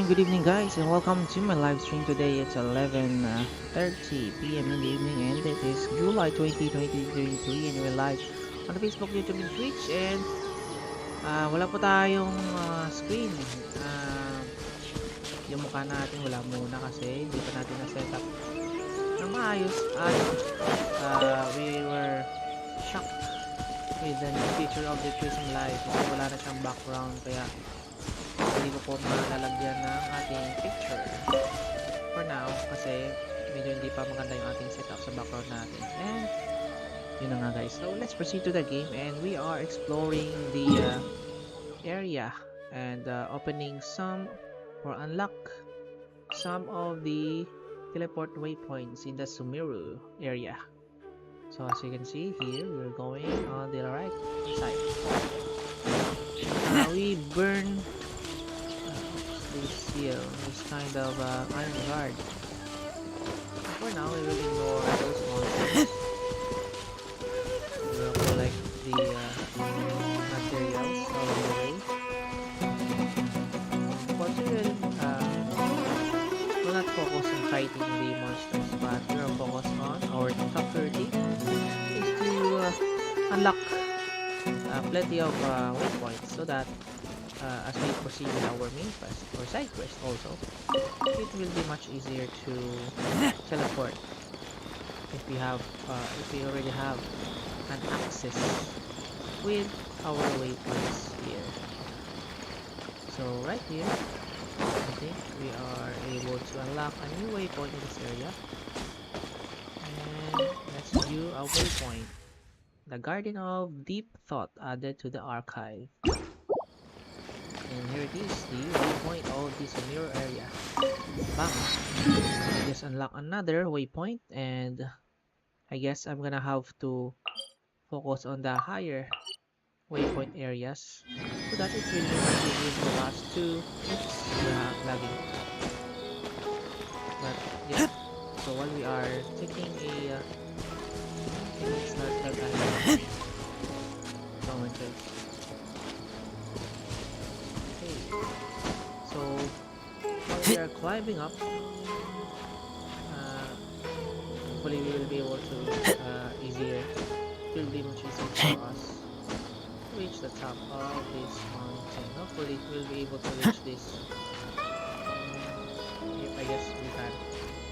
good evening guys, and welcome to my live stream today. It's 11:30 p.m. in the evening, and it is July 20, 2023, and we're live on the Facebook, YouTube, and Twitch. And wala po tayong screen. Yung mukha natin wala muna kasi hindi pa natin na-set up ng maayos. At we were shocked with the new feature of the Prism Live kasi wala na siyang background, kaya hindi ko po malalagyan ng ating picture for now kasi medyo hindi pa maganda yung ating setup sa background natin. And yun na nga guys, so let's proceed to the game, and we are exploring the area and opening some or unlock some of the teleport waypoints in the Sumeru area. So as you can see here, we're going on the right side. We burn this seal, this kind of iron guard. For now, we will ignore those monsters. We will collect the materials along the way. Of course, we will not focus on fighting the monsters, but we will focus on our top priority is to unlock plenty of waypoints so that as we proceed with our main quest or side quest also, it will be much easier to teleport if we already have an access with our waypoints here. So right here, I think we are able to unlock a new waypoint in this area, and let's view our waypoint. The Garden of Deep Thought added to the archive. And here it is, the waypoint of this mirror area. Bam! I just unlock another waypoint, and I guess I'm gonna have to focus on the higher waypoint areas so that it will be much easier for us to lagging. But yeah, so while we are taking a start that I so while we are climbing up, hopefully we will be able to it will be much easier for us to reach the top of this mountain. Hopefully we'll be able to reach this. I guess we can.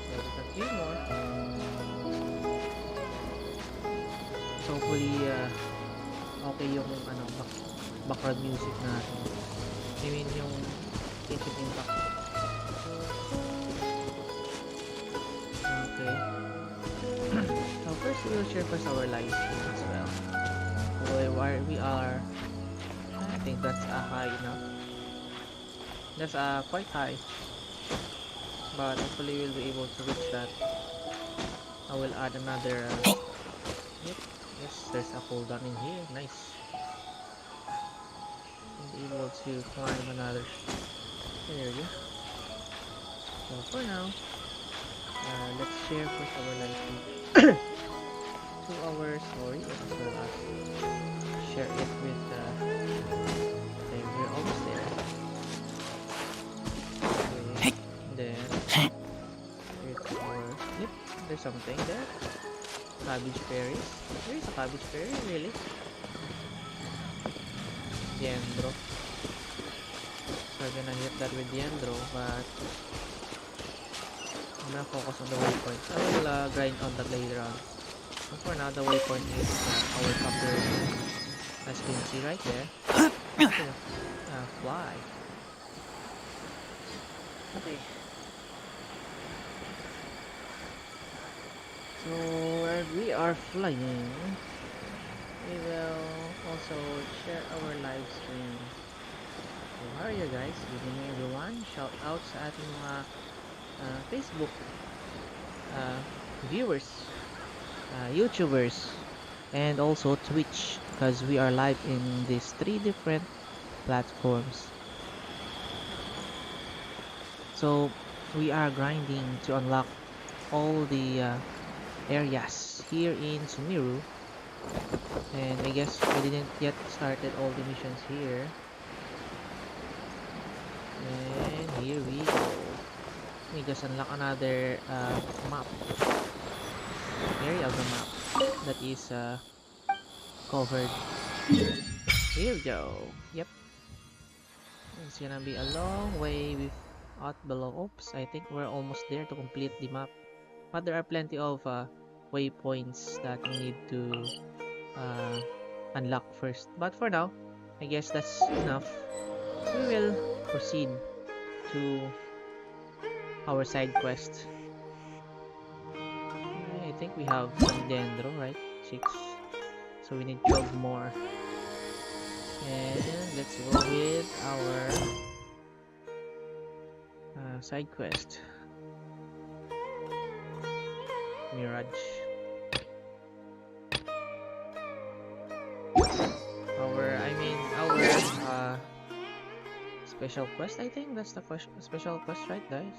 So just a few more. So hopefully okay yung background music natin. I mean yung Genshin impact. Okay. So first we will share first our live stream as well. Where we are, I think that's high enough. That's quite high. But hopefully we'll be able to reach that. I will add another yep. Yes, there's a cooldown in here. Nice. Be able to climb another area. So for now, let's share first our life to our story as well as share it with okay, we're almost there. Okay. Then here's our yep, there's something there. Cabbage berries. There is a cabbage berry, really? Yendro. So we're gonna hit that with Yendro, but I'm gonna focus on the waypoint. I will grind on that later on. But for now, the waypoint is our top priority. As you can see right there. Fly. Okay. So as we are flying, we will also share our live stream. So how are you guys? Good evening everyone. Shout out sa ating mga Facebook viewers, YouTubers, and also Twitch, because we are live in these 3 different platforms. So we are grinding to unlock all the areas here in Sumeru, and I guess we didn't yet started all the missions here. And here we we just unlock another map. Area of the map that is covered. Here we go. Yep. It's gonna be a long way without below. Oops, I think we're almost there to complete the map. But there are plenty of waypoints that we need to unlock first. But for now, I guess that's enough. We will proceed to our side quest. I think we have some dendro, right? 6. So we need 12 more. And let's go with our side quest. Mirage. Our special quest, I think that's the special quest, right guys?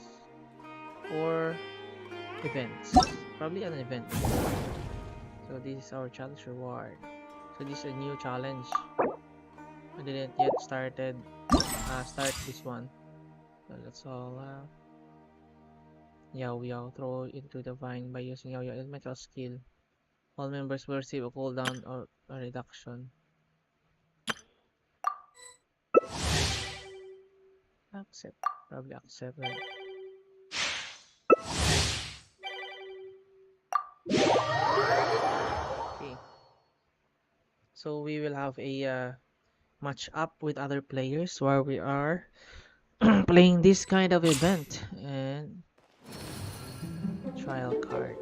Or events. Probably an event. So this is our challenge reward. So this is a new challenge. I didn't yet start this one. So that's all. Yao throw into the vine by using Yao elemental skill. All members will receive a cooldown or a reduction. Accept. Probably accept, right? Okay. So we will have a match up with other players while we are playing this kind of event. And trial card.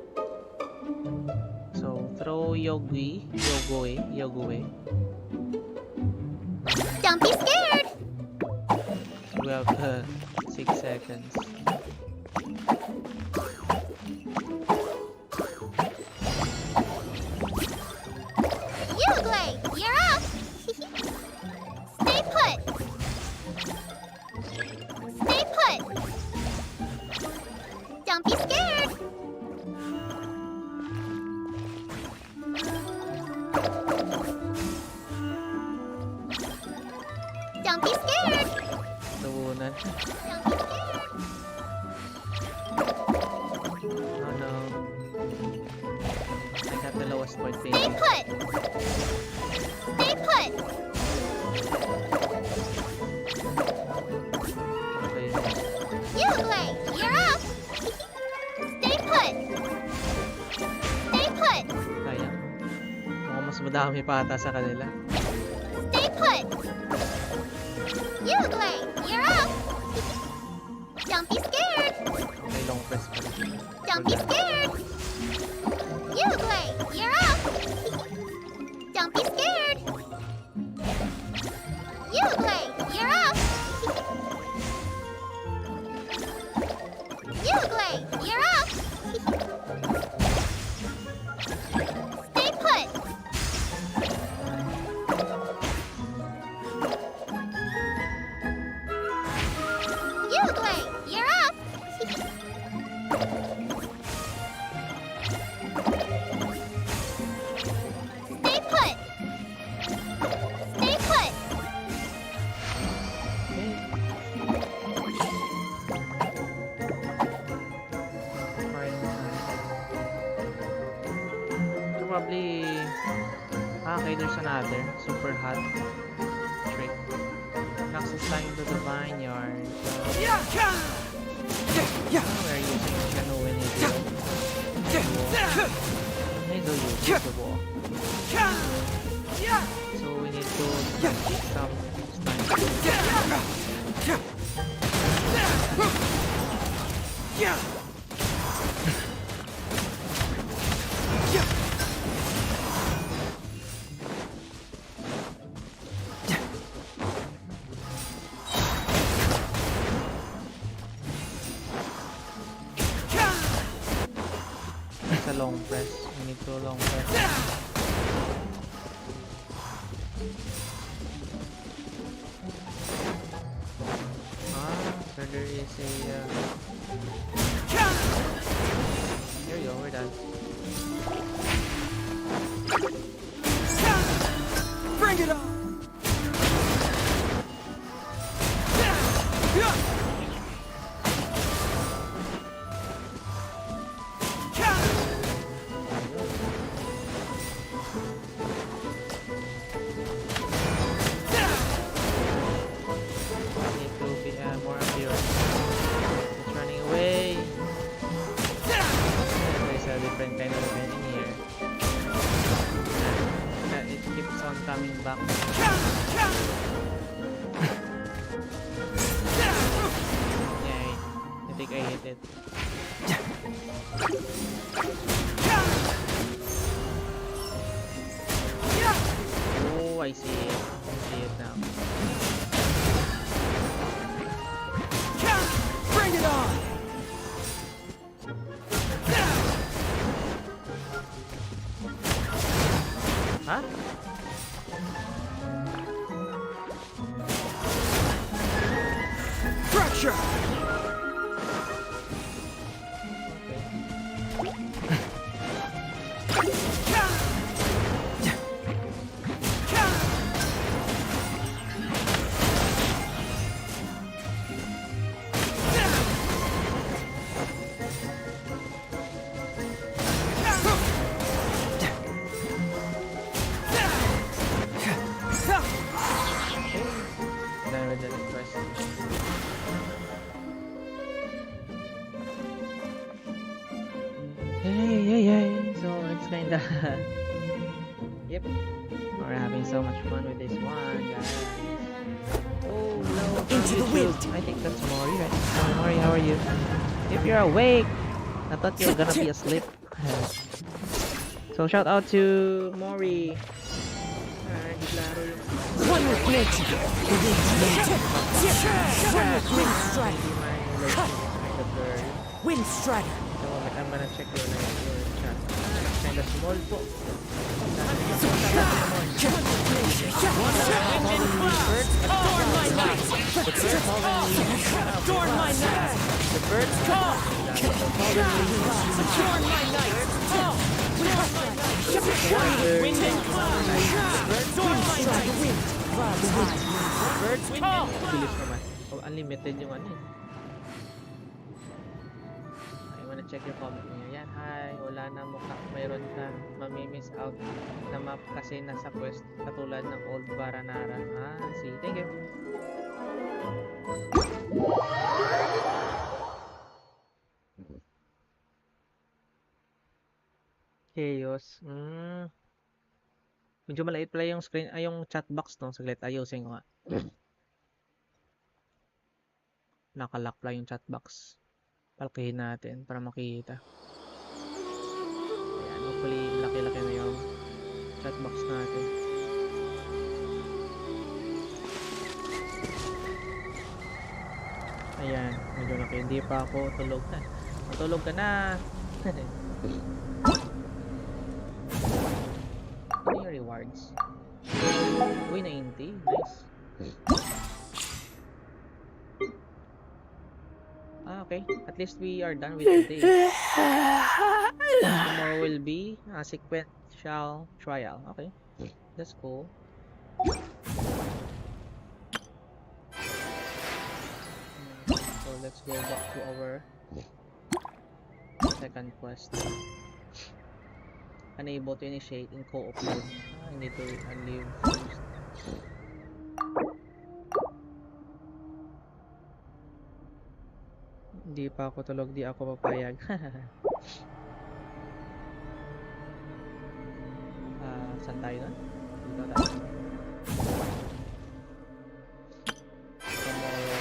So throw Yogoe. Don't be scared! So we have 6 seconds. Yogoe, you're up! Stay put! Stay put! Don't be scared! Don't be scared! Tabunan. Don't be scared! Oh no. I got the lowest point, Stay baby. put! Stay put! Okay. Yogoe, you're up! Stay put! Stay put! Kaya. Mukhang mas madami pa ata sa kanila. Stay put! Yogoe, you're up! Don't be scared! Okay, long press pa rin. Don't be scared! Yogoe, you're up! Don't be scared! Yogoe, you're up! Yogoe, you're up! Stay put! Yogoe, you're up! Stay put! Stay put! Okay. Alright. So probably... okay, there's another super hot trick. Knocks us lying to the vineyard. We're using Shano when it do the wall. So we need to get some it's a long press. We need to long press. So there is a here you go, we're done. Bring it on! think I hit it. Oh, I see it. I see it now. Bring it on! Huh? Fracture! Done with the request. Hey. So it's kinda yep. We're having so much fun with this one, guys. Oh, hello from Into the YouTube. wind. I think that's Mori, right? Hi, Mori, how are you? If you're awake, I thought you were gonna be asleep. So shout out to Mori. Naglaro yung One with nature! Wind strike! the bird. Wind strider! The moment I'm gonna check your chat. Kinda small po. Adorn my night! Adorn my night! The birds Adorn my night! Wind and cloud! Adorn my night! Birds, wind and bilis naman. Oh, unlimited yung ano eh. I wanna check your comment niya. Yan, hi. Wala na mukha. Mayroon kang mamimiss out na map kasi nasa quest katulad ng Old Baranara. Ah, see. Thank you. Chaos. Medyo maliit pala yung screen, ay yung chat box no. Saglit, ayusin ko nga. Nakalock pala yung chat box. Palkihin natin para makita. Ayan, hopefully laki-laki na yung chat box natin. Ayan, medyo laki. Hindi pa ako tulog na. Matulog ka na! Ano yung rewards? Uy, 90. Nice. Ah, okay. At least we are done with today. Tomorrow will be a sequential trial. Okay. That's cool. So let's go back to our second quest. Unable to initiate in co-op mode. I need to unleave first. Hindi pa ako tulog, di ako papayag. Saan tayo na? Dito tayo. Tomorrow.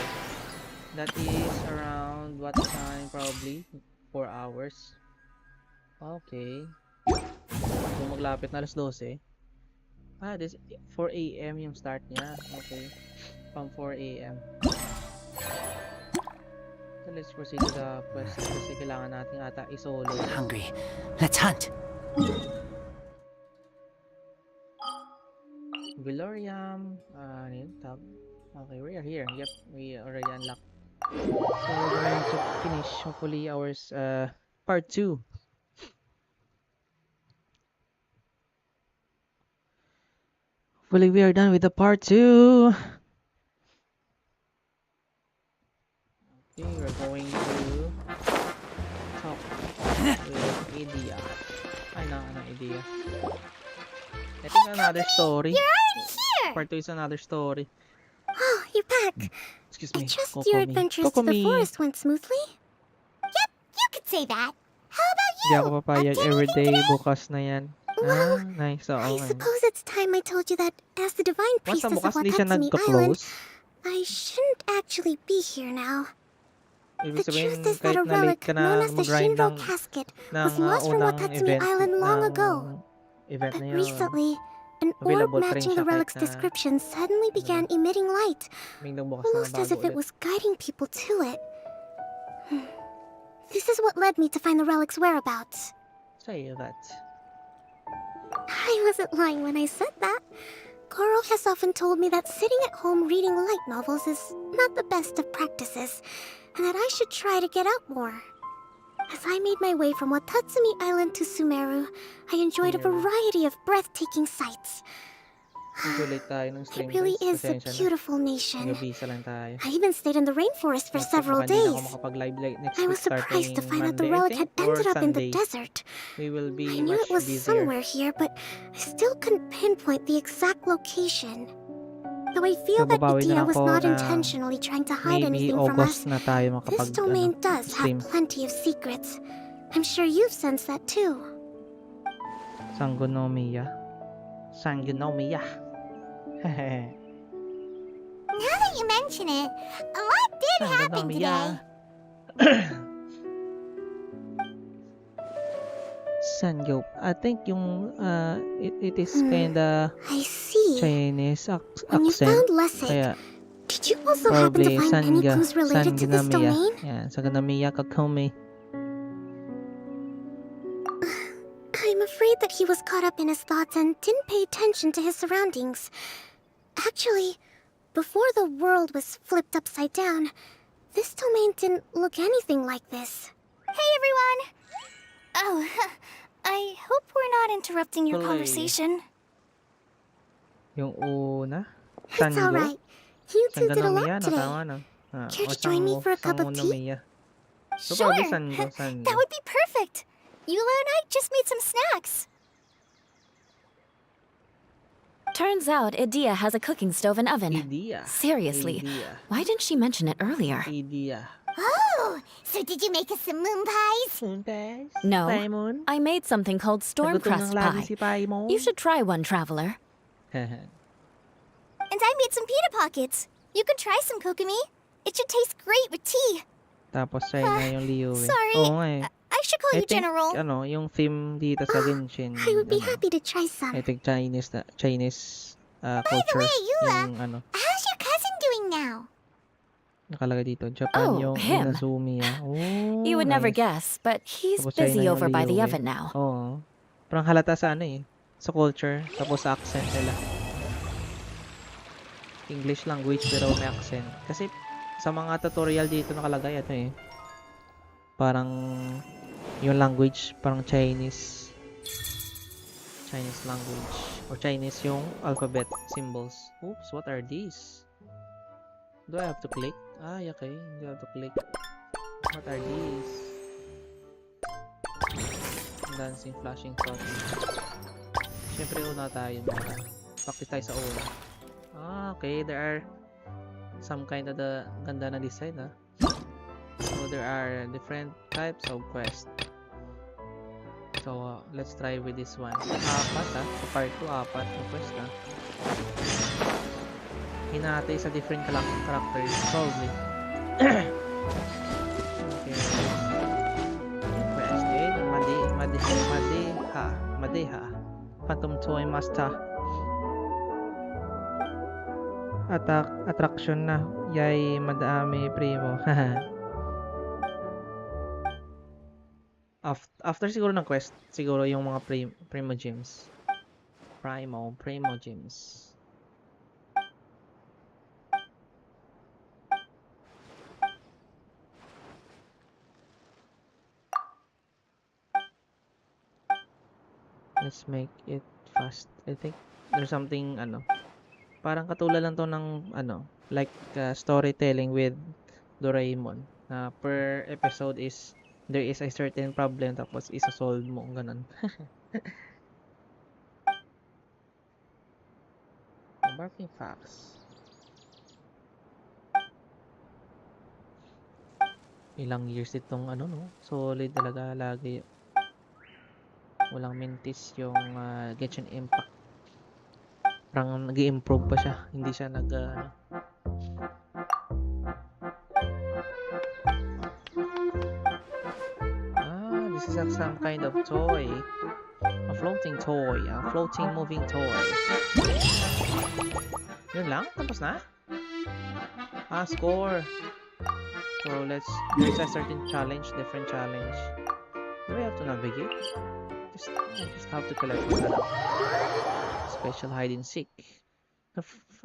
That is around what time? Probably 4 hours. Okay. So maglapit na alas 12. Ah, this 4 AM yung start niya. Okay. From 4 AM. So let's proceed to the quest kasi kailangan natin ata isolo. Hungry. Let's hunt. Valorium. Ano yun? Tab. Okay, we are here. Yep, we already unlocked. So we're going to finish hopefully ours part 2. Hopefully we are done with the part 2. Okay, we're going to talk with Idea. Ay, no, Idea. I think another story. You're already here! Part 2 is another story. Oh, you're back. Excuse I me. trust Coco your me. adventures Coco to the me. forest went smoothly? Yep, you could say that. How about you? Hindi ako papayag. Up to Everyday anything today? bukas na yan. Well, Nice. Oo. I suppose it's time I told you that as the divine Once na priestess bukas, of hindi siya Watatsumi Island, nagka-close. I shouldn't actually be here now. Ibig The sabihin, truth is that kahit a na late relic ka known na as the mag-grind Shinro ng casket ng was lost from unang Watatsumi event Island long ng ago. event But na yun, recently, an orb available pa rin matching siya the kahit relic's na description suddenly ano na, began emitting light, biglang bukas na almost as bago if it ulit. was guiding people to it. This is what led me to find the relic's whereabouts. Say that. I wasn't lying when I said that. Goro has often told me that sitting at home reading light novels is not the best of practices, and that I should try to get out more. As I made my way from Watatsumi Island to Sumeru, I enjoyed a Sumeru. variety of breathtaking sights. Medyo late tayo ng stream It really guys. is a Pasensya na. beautiful nation. Nag-visa lang tayo. I even stayed in the rainforest for several Baka hindi na ako days. makapag-live next I week was surprised to starting find out the Monday, I relic think, had or ended up in the Sunday. desert. We will be I knew much it was busier. somewhere here, but I still couldn't pinpoint the exact location. Though I feel So, that babawi na Idia lang was ako not na intentionally trying to hide maybe anything from us. August na tayo This makapag domain does stream. have plenty of secrets. I'm sure you've sensed that too. Sangonomiya. Now that you mention it, a lot did happen today. Sangyop. I think yung it is Hmm. kinda I see. Chinese When you accent. found Lesse, Kaya did you also happen to probably find any clues related to this Sanginamiya. domain? Yan, Sanginamiya Kakome. I'm afraid that he was caught up in his thoughts and didn't pay attention to his surroundings. Actually, before the world was flipped upside down, this domain didn't look anything like this. Hey everyone! Oh, I hope we're not interrupting your Play. conversation. Yung una. It's Sango. alright. You two did a Sangonomiya, lot no? today. Tama, no? Care to join me for a cup of tea? Sangonomiya. So, Sure! probably Sango. That would be perfect! Eula and I just made some snacks. Turns out Idia has a cooking stove and oven. Idea. Seriously, Idea. why didn't she mention it earlier? Idea. Oh, so did you make us some moon pies? Suntes? No. Paimon? I made something called storm crust lagi pie. si Paimon. You should try one, traveler. And I made some pita pockets. You could try some, Kokomi. It should taste great with tea. Tapos siya nga yung Liu eh. Sorry. Oo nga eh. I should call I you think, General. yung theme dito sa Genshin. I would be ano, happy to try some. I think Chinese By the culture. way, Eula, Yung how's your cousin doing now? nakalagay dito. Japan Oh, yung him. Inazumi ah. Oh, You would never nice. guess, but he's Tapos China busy yung over by the Liu eh. oven now. Oo. Parang halata sa sa culture. Tapos sa accent nila. English language pero may accent. Kasi sa mga tutorial dito nakalagay parang yung language parang Chinese language or Chinese yung alphabet symbols. Oops, what are these? Do I have to click? Okay, do I have to click? What are these? Dancing, flashing, floating. Siyempre una tayo practice tayo sa una. Okay, there are some kind of the ganda na design So there are different types of quest. So let's try with this one. Apat so part 2 apat na quest hinati sa different characters probably. Okay. Quest din Madeha Phantom Toy Master attraction na yay madami primo. After siguro ng quest, siguro yung mga primo gems. Primo gems. Let's make it fast. I think there's something parang katulad lang to ng like storytelling with Doraemon na per episode is there is a certain problem tapos isa-solve mo ganun. Barking facts. Ilang years itong solid talaga lagi. Walang mintis yung Genshin Impact. Parang nag-i-improve pa siya. Hindi siya is some kind of toy. A floating toy. A floating moving toy. Yun lang? Tapos na? Score. So there's a certain challenge, different challenge. Do we have to navigate? I just have to collect one. Special hide and seek.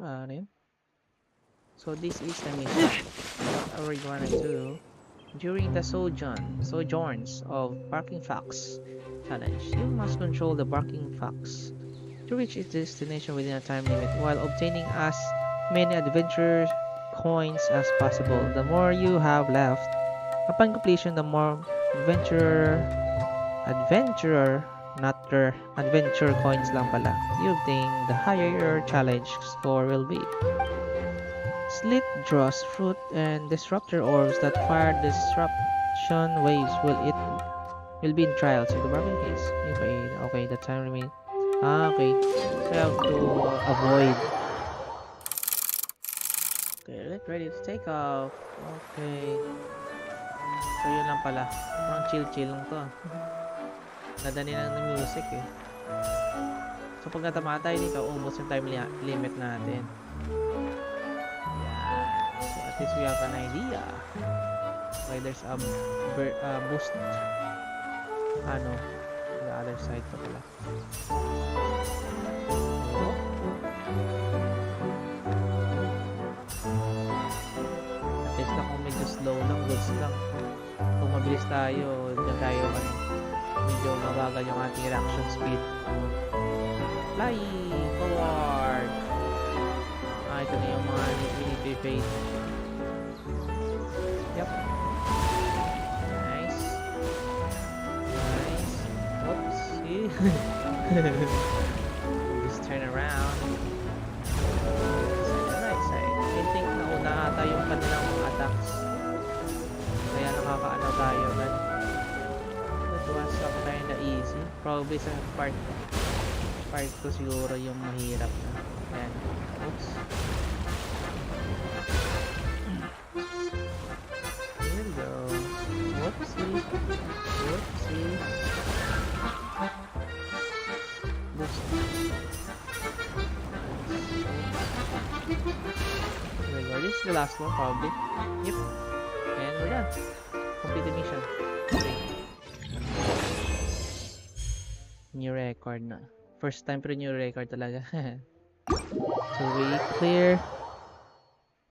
Ano yun? So this is the mission. What are we gonna do? During the sojourns of Barking Fox challenge, you must control the Barking Fox to reach its destination within a time limit while obtaining as many adventure coins as possible. The more you have left, upon completion, the more adventure coins lang pala you obtain, the higher your challenge score will be. Slit draws fruit and disruptor orbs that fire disruption waves will be in trials with the bargain case. Okay, the time remains. Okay. So I have to avoid. Okay, get ready to take off. Okay. So yun lang pala. Parang chill lang to. Nadani lang ng music eh. So pag natama tayo dito, ubos yung time limit natin. So at least we have an idea. Okay, there's a boost. The other side pa pala. At least na kung medyo slow lang, goods lang. Kung mabilis tayo, dyan tayo medyo mabagal yung ating reaction speed. Fly forward! Ito na yung mga mini-face. Yep. Nice. Oopsie. Just turn around. The right side. I think nauna ata yung kanilang attacks. Kaya nakakaano tayo. That was some kinda easy. Probably sa part 2 siguro yung mahirap na. Ayan. Oops. Here we go. Whoopsie. Whoopsie. There we go. This is the last one probably. Yep. And we're done. Complete the mission. Okay. New record na. First time pero new record talaga. So we clear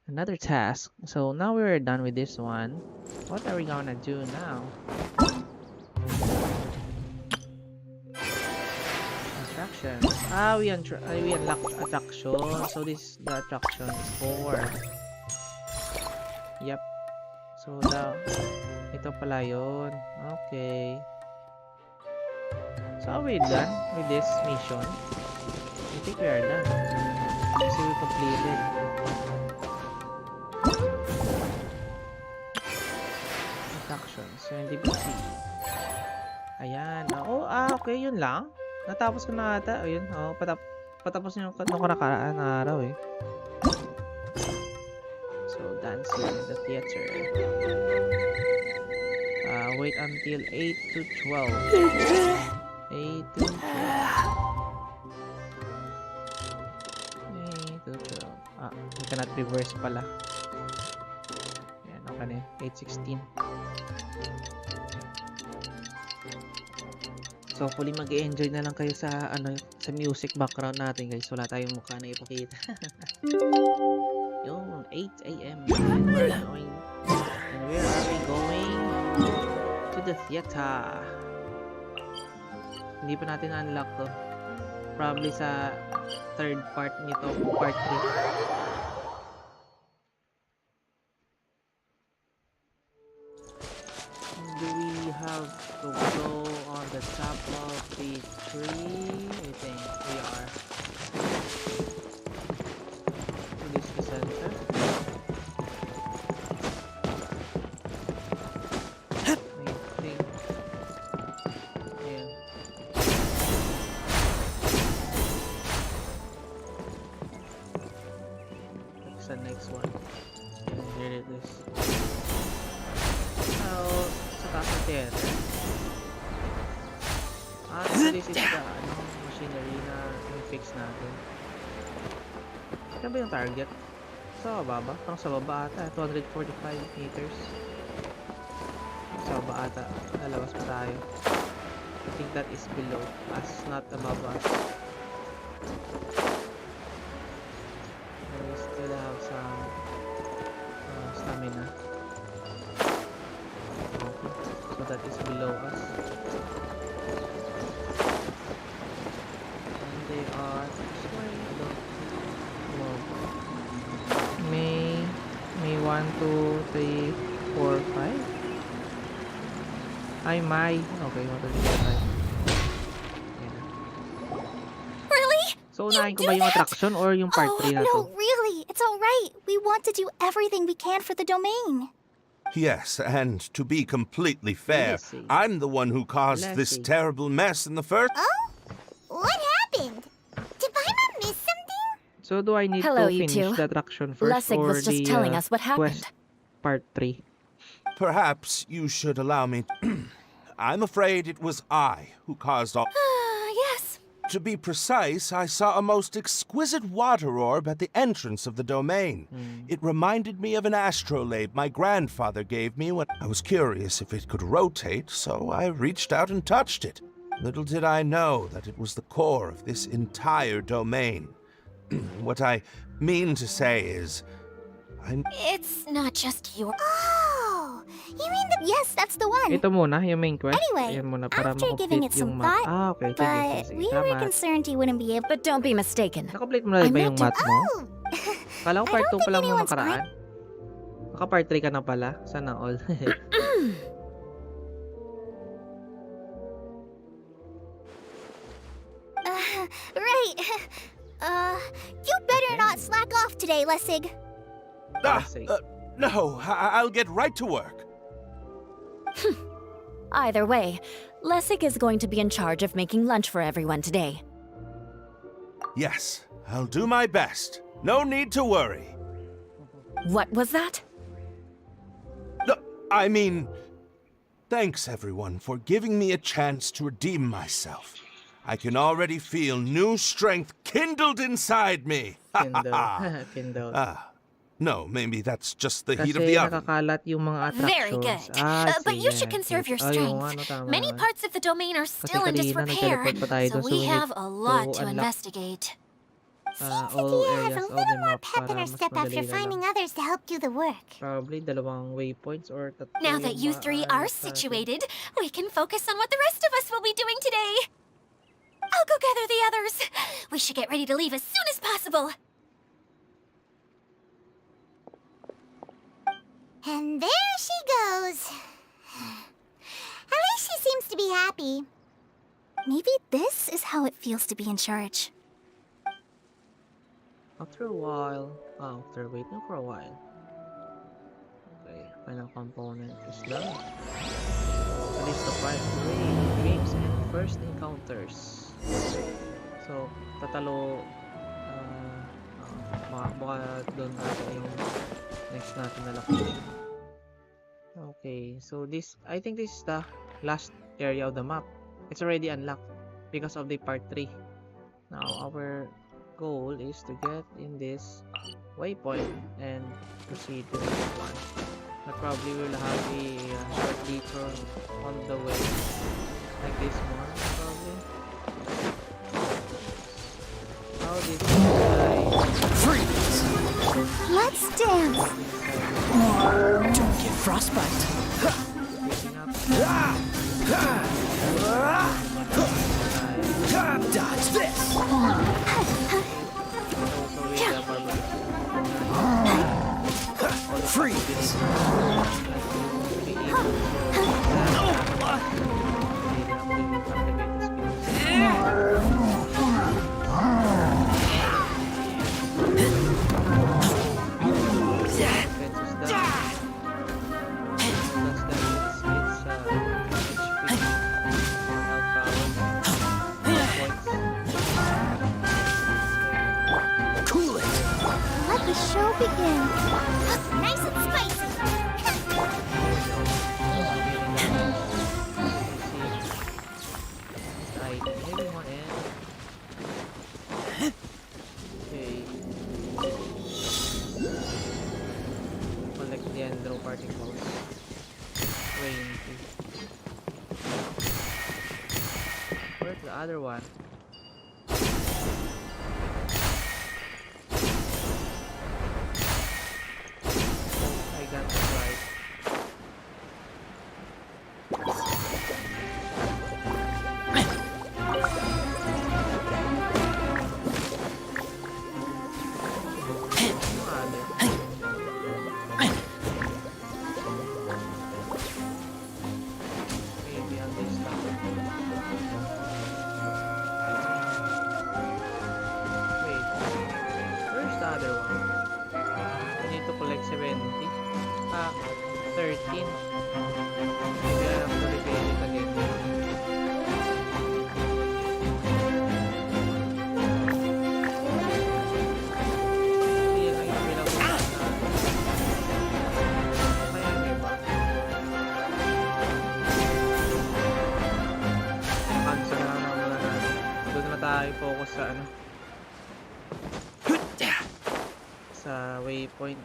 another task. So now we're done with this one. What are we gonna do now? Attraction. We unlocked attraction. So this the attraction is 4. Yep. So ito pala yun. Okay. So are we done with this mission? I think we are done. So we completed. Attractions. So hindi pa see. Ayan. Okay, yun lang. Natapos ko na ata. Ayun. Patapos yung nakaraan na araw eh. So dancing in the theater. Wait until 8 to 12. 8 to 12. 8 to 12. We cannot reverse pala. Ayan, okay na yun. 8:16. So, hopefully mag-enjoy na lang kayo sa sa music background natin guys. Wala tayong mukha na ipakita. Yun, 8 AM. And where are we going? To the theater. Hindi pa natin na-unlock to. Probably sa third part nito, part 3. Do we have to go on the top of the tree? I think we are. So this is the center. The next one. And here it is. So, sa taas ng theater. this is the machinery na fix natin. Kaya ba yung target? Sa baba ba? Parang sa baba ata. 245 meters. Sa baba ata. Lalabas pa tayo. I think that is below us, not above us. We still have some stamina. Okay. So that is below us. And they are... May 1, 2, 3, 4, 5? Ay, may. Okay, 1, 2, 3, 4, 5. Really? So, unahin ko ba yung attraction or yung part 3 na to? No, really. It's all right. We want to do everything we can for the domain. Yes, and to be completely fair, Let's see. I'm the one who caused Let's this see. terrible mess in the first... Oh? What happened? Did Paima miss something? So, do I need Hello, to you finish two. the attraction first Lessig or was just the telling us what quest happened. part 3? Perhaps you should allow me... I'm afraid it was I who caused all... Yes. To be precise, I saw a most exquisite water orb at the entrance of the domain. It reminded me of an astrolabe my grandfather gave me when I was curious if it could rotate, so I reached out and touched it. Little did I know that it was the core of this entire domain. What I mean to say is, It's not just your... Oh! You mean the... Yes, that's the one. Ito muna, yung main quest. Anyway, Ayan muna, para after giving it ma-complete yung some map. thought, Ah, okay. But Sige, we were tama. concerned you wouldn't be able... But don't be mistaken. Na-complete mo na ba yung meant math mo? Oh! Kala ko I part 2 don't pa lang think nung anyone's nakaraan. Naka part 3 ka na pala. Sana all. Right. You better not slack off today, Lessig. Lessig. No, I'll get right to work. Either way, Lessig is going to be in charge of making lunch for everyone today. Yes, I'll do my best. No need to worry. What was that? No, I mean, thanks everyone for giving me a chance to redeem myself. I can already feel new strength kindled inside me. Kindle. Kindle. No, maybe that's just the heat of Kasi the oven. nakakalat yung mga attractions. Very good. sige, But you should conserve your sige. Ay, oo strength. nga, no, tama Many naman. parts of the domain are Kasi still in kanina disrepair, nag-teleport pa tayo so doon, we so have a lot to unlock investigate. all Sophia has areas a of the little more map pep in para her mas step after madali na lang. finding others to help do the work. Probably dalawang waypoints or tatlo. Now that you yung three maaalala are sa atin. situated, we can focus on what the rest of us will be doing today. I'll go gather the others. We should get ready to leave as soon as possible. And there she goes. At least she seems to be happy. Maybe this is how it feels to be in charge. After a while, after waiting for a while. Okay, final component is done. A list of 5 dreams and first encounters. So, tatalo, baka doon natin yung next natin na location. Okay, so this, I think this is the last area of the map. It's already unlocked because of the part 3. Now, our goal is to get in this waypoint and proceed to the next one. But probably we'll have a short detour on the way, like this one probably. How this guy Let's dance. Don't get frostbite. picking up Dodge this. also with the barbarian. Freeze. Where's the other one? I got it right. Maybe on this time. Wait, where's the other one? I need to collect 70. 13. Maybe I have to reveal it again. Hindi yan ang available na. Kaya may ba? Cancel na lang muna natin. Doon na tayo focus sa ano. Sa waypoint.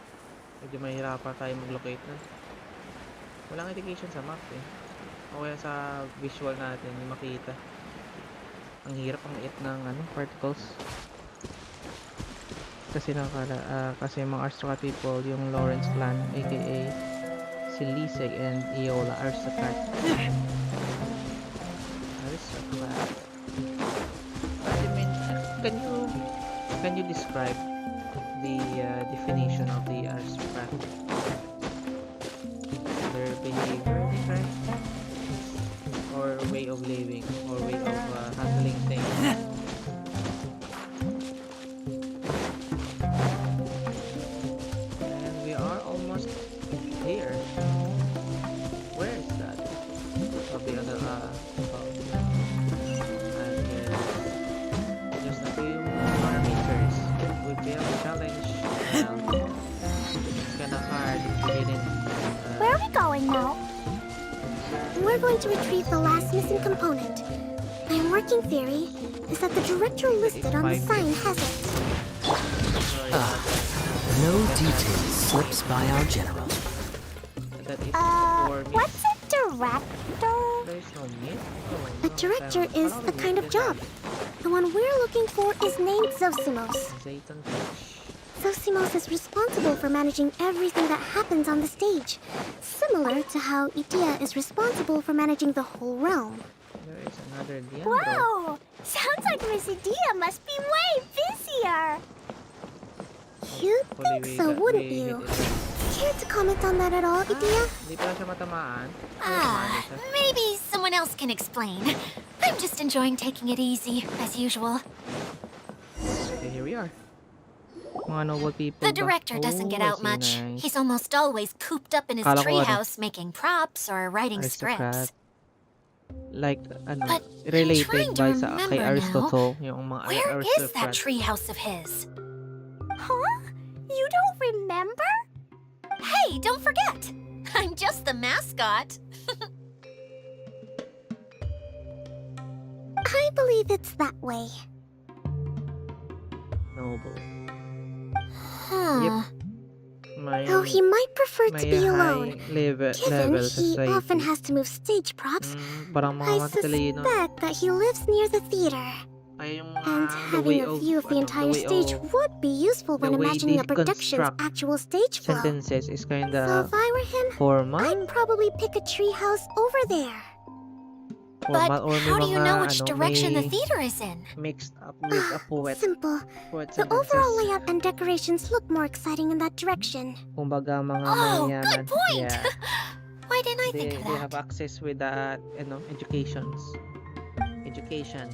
Medyo mahirapan tayo mag-locate na. Walang indication sa map eh. O kaya sa visual natin yung makita. Ang hirap ang liit ng ano, particles. Kasi kasi mga aristocrat people, yung Lawrence clan, aka si Liseg and Iola aristocrat. Aristocrat. I mean, can you describe the definition of the aristocrat? Their behavior, right? Or way of living, or way of handling things. And we are almost here. Where is that? Probably other I guess just a few more meters would be a challenge. It's kinda hard if you didn't Where are we going now? We're going to retrieve the last missing component. My working theory is that the director listed on the sign has it. No detail slips by our general. that is for me. What's a director? There's no meat. A director is the kind of job. The one we're looking for is named Zosimos. Zayton fish. Zosimos is responsible for managing everything that happens on the stage, similar to how Idea is responsible for managing the whole realm. There is another Diandro. Wow! Sounds like Miss Idea must be way busier. You'd think so, wouldn't you? Care to comment on that at all, Idea? Di pala siya matamaan. Maybe someone else can explain. I'm just enjoying taking it easy, as usual. Okay, here we are. Mga noble people. The director doesn't get out much. He's almost always cooped up in his Kala ko treehouse making props or writing scripts. Like, ano, But I'm related trying to by sa remember kay now. Aristotle, yung mga Where is that aristocrat. treehouse of his? Huh? You don't remember? Hey, don't forget! I'm just the mascot. I believe it's that way. Noble. Huh. May, Though he might prefer to may be high alone, level given he society. often has to move stage props. Parang mga I matalino. suspect that he lives near the theater. Ay, yung And the way having a view of the ano, entire way stage of would be useful when the way imagining they a production's construct actual stage flow. sentences is So kinda if I were him, formal. I'd probably pick a treehouse over there. But Formal or may how do you mga, know which ano, direction the may theater is in? mixed up with a poet. Simple. Poet The overall sentences. layout and decorations look more exciting in that direction. Kumbaga mga Oh, mayayaman. good point! Yeah. Why didn't I They, think of they have that? access with that, educations. Education.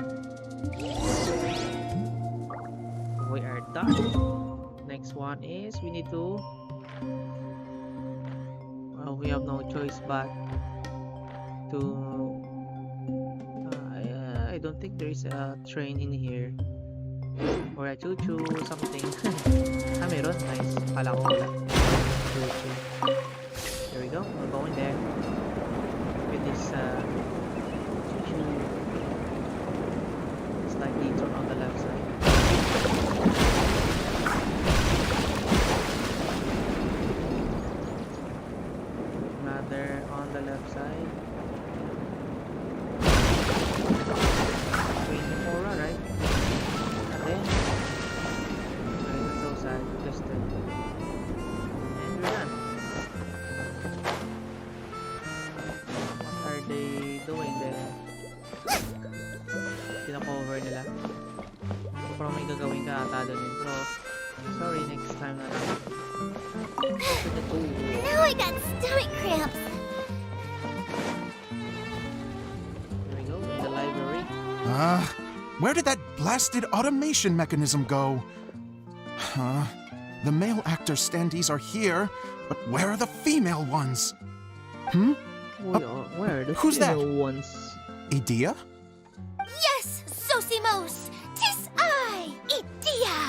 We are done. Next one is we need to. Well, we have no choice but to. I don't think there is a train in here or a choo-choo something. Meron. Nice. Kala ko wala. Choo-choo. There we go. We're going there with this choo-choo. It's like detour on the left side. Another on the left side. ata dun eh. Pero, sorry, next time na lang. Now I got stomach cramps. Here we go, in the library. Where did that blasted automation mechanism go? The male actor standees are here, but where are the female ones? Where? The who's that? female ones. Idea? Yes, Sosimos! 'Tis I, Idia!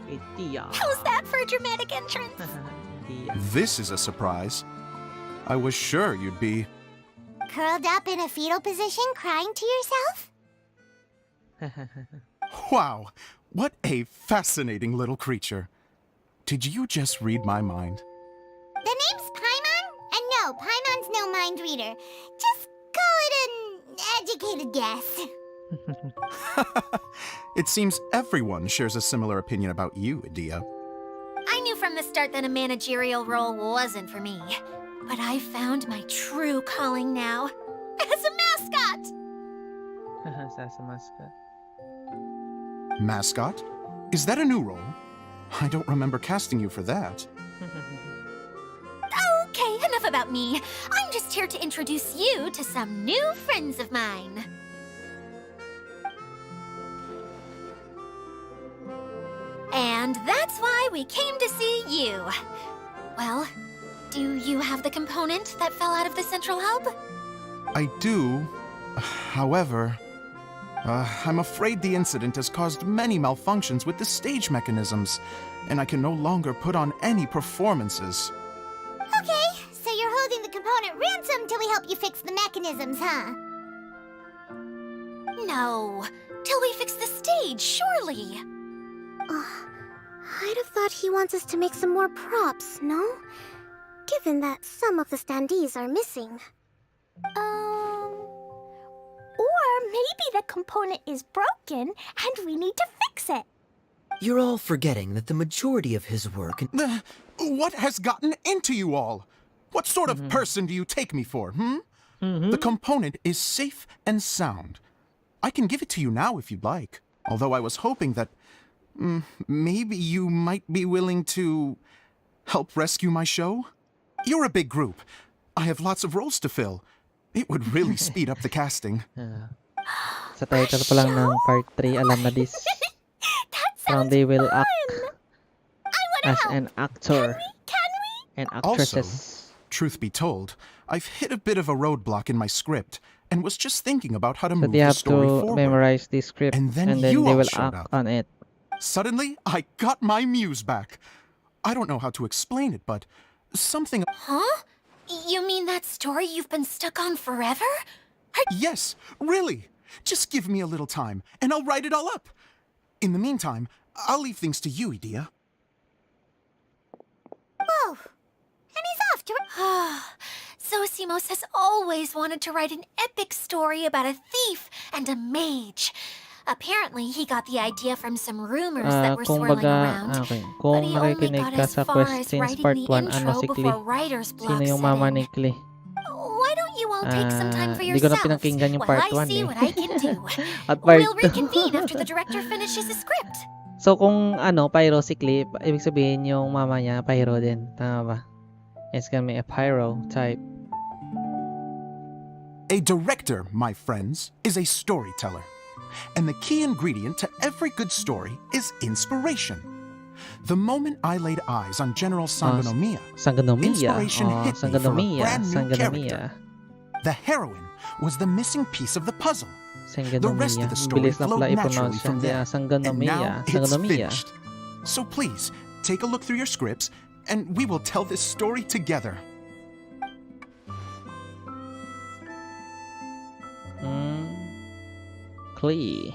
Itia. How's that for a dramatic entrance? Itia. This is a surprise. I was sure you'd be... Curled up in a fetal position, crying to yourself? Wow, what a fascinating little creature. Did you just read my mind? The name's Paimon? And no, Paimon's no mind reader. Just call it an educated guess. It seems everyone shares a similar opinion about you, Idea. I knew from the start that a managerial role wasn't for me. But I found my true calling now. As a mascot! Sa mascot. Mascot? Is that a new role? I don't remember casting you for that. Okay, enough about me. I'm just here to introduce you to some new friends of mine. And that's why we came to see you. Well, do you have the component that fell out of the central hub? I do. However, I'm afraid the incident has caused many malfunctions with the stage mechanisms, and I can no longer put on any performances. Okay, so you're holding the component ransom till we help you fix the mechanisms, huh? No, till we fix the stage, surely. I'd have thought he wants us to make some more props, no? Given that some of the standees are missing. Or maybe the component is broken and we need to fix it. You're all forgetting that the majority of his work... What has gotten into you all? What sort of person do you take me for, The component is safe and sound. I can give it to you now if you'd like. Although I was hoping that... maybe you might be willing to... help rescue my show? You're a big group. I have lots of roles to fill. It would really speed up the casting. Sa title pa lang ng part 3, alam na this. That They will act I wanna as help. an actor Can we? and Also, actresses. truth be told, I've hit a bit of a roadblock in my script and was just thinking about how to So move they the have story to forward. memorize the script And then they you all will showed act up. on it. Suddenly, I got my muse back. I don't know how to explain it, but something... Huh? You mean that story you've been stuck on forever? Yes, really. Just give me a little time, and I'll write it all up. In the meantime, I'll leave things to you, Idea. Whoa. And he's off to... Zosimos has always wanted to write an epic story about a thief and a mage. Apparently, he got the idea from some rumors that were Kung swirling baga, around. okay. But Kung he only makikinig got ka as sa far as questions writing part the 1, ano intro si Klee? before writer's block Sino yung set mama in. ni Klee? Why don't you all take some time for Di ko na yourselves pinakinggan yung while part I 1 see eh. what I can do? At part We'll 2. reconvene after the director finishes his script. So kung ano, pyro si Klee, ibig sabihin yung mama niya, pyro din. Tama ba? It's gonna be a pyro type. A director, my friends, is a storyteller. And the key ingredient to every good story is inspiration. The moment I laid eyes on General Sangonomiya, Sangonomiya. inspiration hit me for a brand new character. Sangonomiya. The heroine was the missing piece of the puzzle. The rest of Sangonomiya. the story Bilis na flowed pala naturally i-pronounce from yan. there. And Sangonomiya. now it's Sangonomiya. finished. So please, take a look through your scripts, and we will tell this story together. Klee.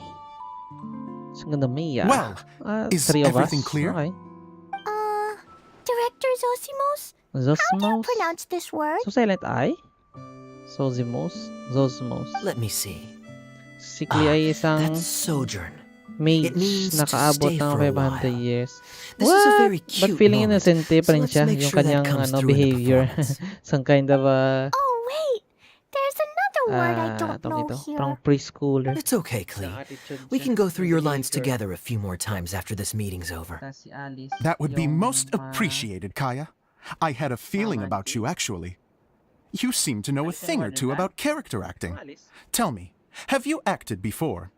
Sangonomiya. Well, is 3 of us. everything clear? Okay. Director Zosimos? How do you Zosmos. pronounce this word? So silent I? Zosmos. Zosmos. Let me see. Si Klee ay isang That's sojourn. mage It means to nakaabot stay ng for a 500 while. years. This is a very But cute feeling moment, innocente pa so rin let's siya. make Yung sure that kanyang comes through in the behavior. performance. Oh, Some kind of wait. There's another a word I don't tawag know nito, here. parang preschooler. It's okay, Sa Clee. attitude We siya, can go through yung your lines behavior. together a few more times after this meeting's over. Tapos si Alice, That would be yung most appreciated, Kaya. I had a feeling about Manchi. you, actually. You seem to know a Alice yung thing or warden two ba? about character Yung acting. Alice. Tell me, have you acted before?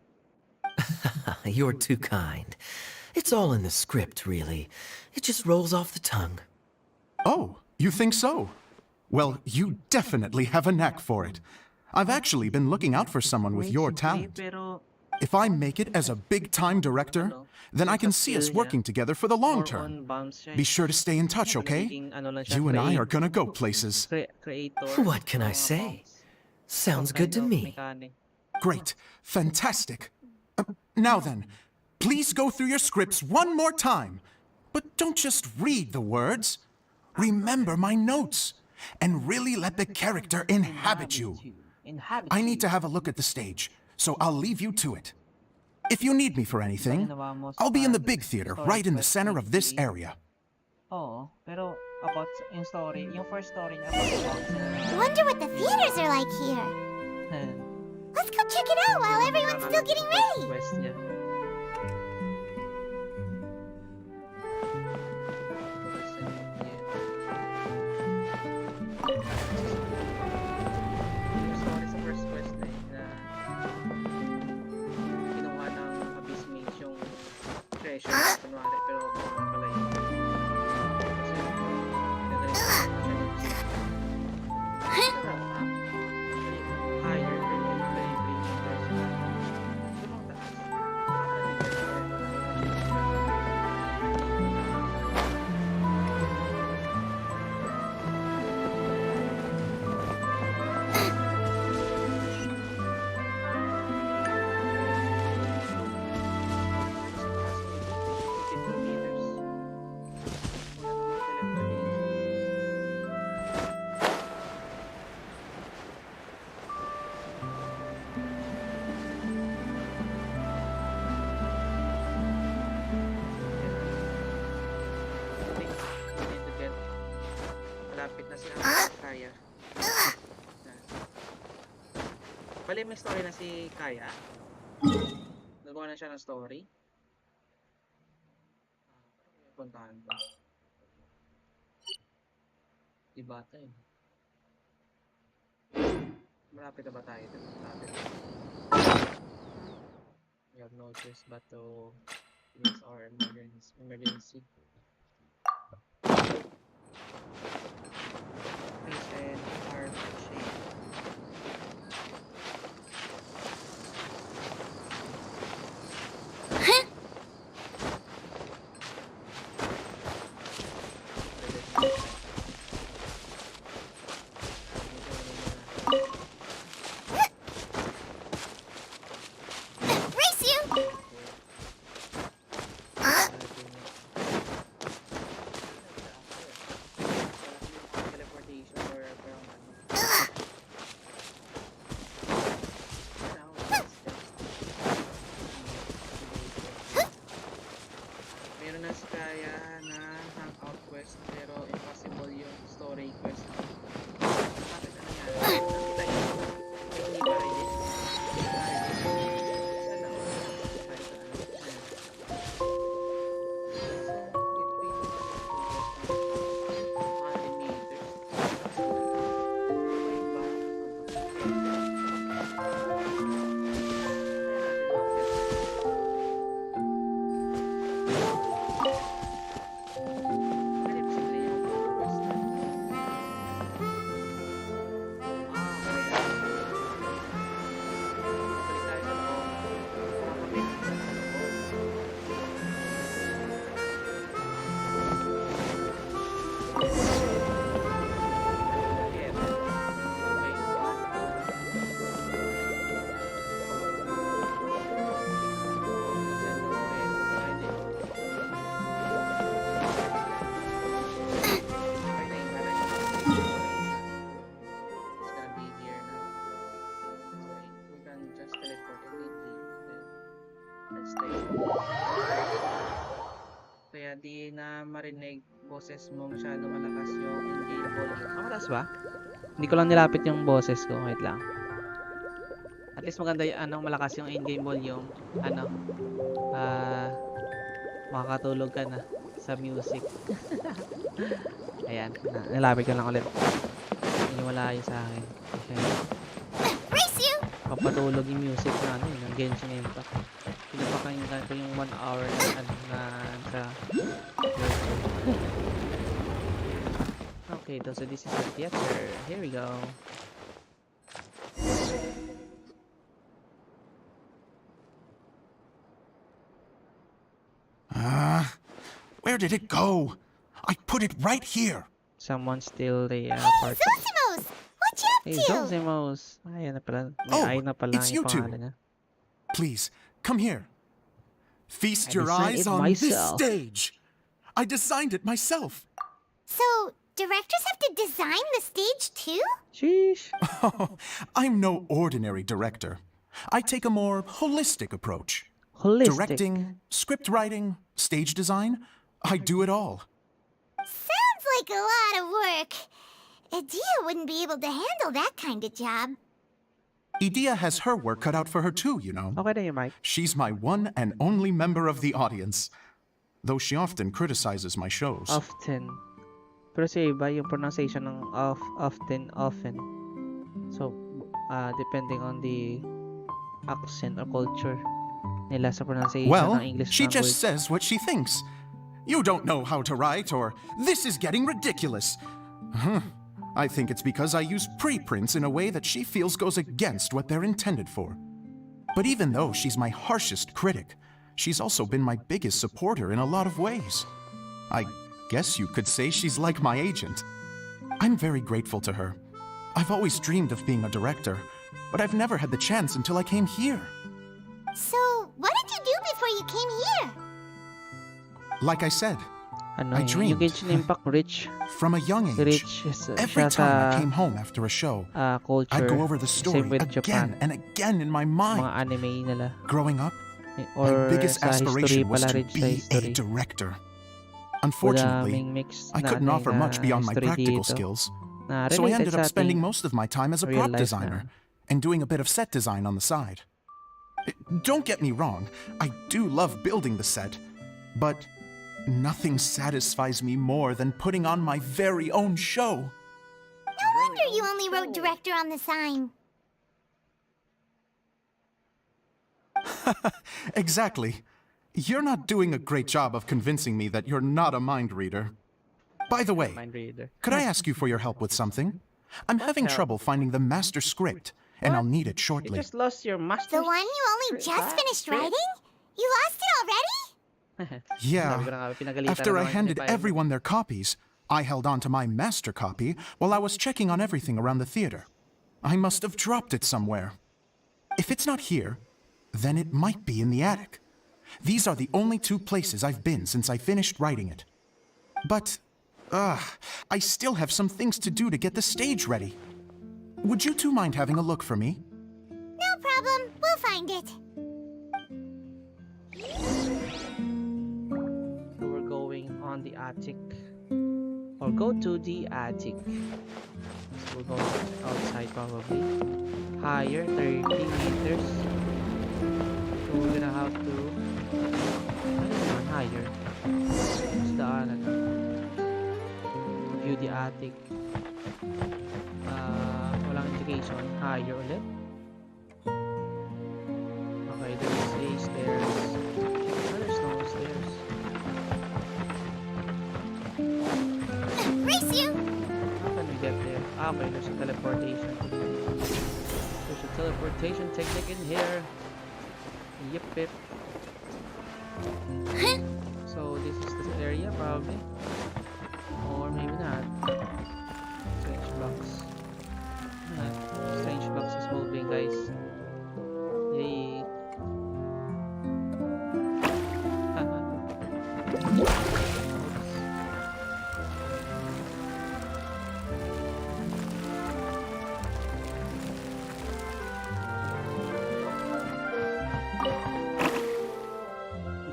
You're too kind. It's all in the script, really. It just rolls off the tongue. Oh, you think so? Well, you definitely have a knack for it. I've actually been looking out for someone with your talent. Pero If I make it as a big-time director, then I can see us working together for the long more term. on bounce siya. Be sure to stay in touch, okay? Nagiging ano lang siya, You and I are gonna go places. creator. What can I ng mga say? bombs. Sounds Some good to kind of me. mechanic. Great. Fantastic. Now then, please go through your scripts one more time. But don't just read the words. Remember my notes. And really let the character inhabit you. I need to have a look at the stage, so I'll leave you to it. If you need me for anything, I'll be in the big theater right in the center of this area. Oo, pero about yung story, yung first story niya about bombs. Wonder what the theaters are like here. Let's go check it out while everyone's still getting ready. Quest niya. Yung story sa first quest na yun na kinuha ng Abyss Mage yung treasure, kunwari, pero baka pala yun. Kasi pinagaling ko naman siya dito sa higher delivery person. Pero ang taas. Malapit na sila Kaya. Bali, may story na si Kaya. Nagawa na siya ng story. Puntahan ko. Diba tayo? Malapit na ba tayo? Malapit na. We have no choice but to use our emergency. Please and our machine. Race you! Teleportation or parang ano. Meron na si Kaya na hangout quest pero impossible yung story quest. Bakit ano nangyari? Nakita niyo? Hindi ba rin yun? Sana ako. Kahit sa ano. Kaya di na marinig boses mo masyado malakas yung in-game volume. Mataas ba? Hindi ko lang nilapit yung boses ko. Wait lang. At least maganda yung ano, malakas yung in-game volume. Ano, makakatulog ka na sa music. Ayan, nalapit ka lang ulit. Iniwala yun sa akin. Okay. Race you! Papatulog yung music na ano, ng Genshin Impact. Pinapakinggan ko yung 1 hour na ano na sa Okay, so this is the theater. Here we go. Where did it go? I put it right here. Someone steal the part. Zosimos! What you up Hey, to? Zosimos! Ayan na pala. May Oh, ay na pala it's yung you two. pangalan niya. Please, come here. Feast I your designed eyes it on this myself. stage. I designed it myself. So, directors have to design the stage too? Sheesh! I'm no ordinary director. I take a more holistic approach. Holistic. Directing, script writing, stage design, I do it all. Sounds like a lot of work. Adia wouldn't be able to handle that kind of job. Idea has her work cut out for her too, you know. Okay na yung mic. She's my one and only member of the audience, though she often criticizes my shows. Often. Pero sa iba, yung pronunciation ng often. So, depending on the accent or culture nila sa pronunciation Well, ng English she language. just says what she thinks. You don't know how to write, or this is getting ridiculous. I think it's because I use preprints in a way that she feels goes against what they're intended for. But even though she's my harshest critic, she's also been my biggest supporter in a lot of ways. I guess you could say she's like my agent. I'm very grateful to her. I've always dreamed of being a director, but I've never had the chance until I came here. So, what did you do before you came here? Like I said, Ano, I yung dreamed. Genshin Impact rich. from a young age, Rich every siya time I sa came home after a show, culture. I'd go over the story Same with again Japan. and again in my Mga mind. anime nila. Growing up, Or my biggest sa history aspiration was pala to rin sa be a history. director. Unfortunately, Madaming mix I na couldn't ano, offer na much beyond my history practical dito. skills, Na so I related ended sa up spending ating most of my time as a real prop life designer na. and doing a bit of set design on the side. Don't get me wrong, I do love building the set, but nothing satisfies me more than putting on my very own show. No wonder you only wrote director on the sign. Exactly. You're not doing a great job of convincing me that you're not a mind reader. By the way, Mind reader. could I ask you for your help with something? I'm having help? trouble finding the master script, and I'll need it You shortly. just lost your master. The one you only just finished writing? You lost it already? Yeah. Sabi ko na nga, pinagalitan After na I naman handed ni Paolo. everyone their copies, I held on to my master copy while I was checking on everything around the theater. I must have dropped it somewhere. If it's not here, then it might be in the attic. These are the only two places I've been since I finished writing it. But, I still have some things to do to get the stage ready. Would you two mind having a look for me? No problem. We'll find it. So we're going on the attic. Or go to the attic. So we're going outside probably. Higher, 30 meters. So we're gonna have to... Ano naman, higher? Mas daanan. View the attic. Walang indication. Higher ulit. Okay, there's a stairs. Oh, there's no stairs. Race you! How can we get there? Okay, there's a teleportation technique. There's a teleportation technique in here. Yep, yep. So this is the area probably. Or maybe not. Strange box. Strange box is moving, guys. Yay.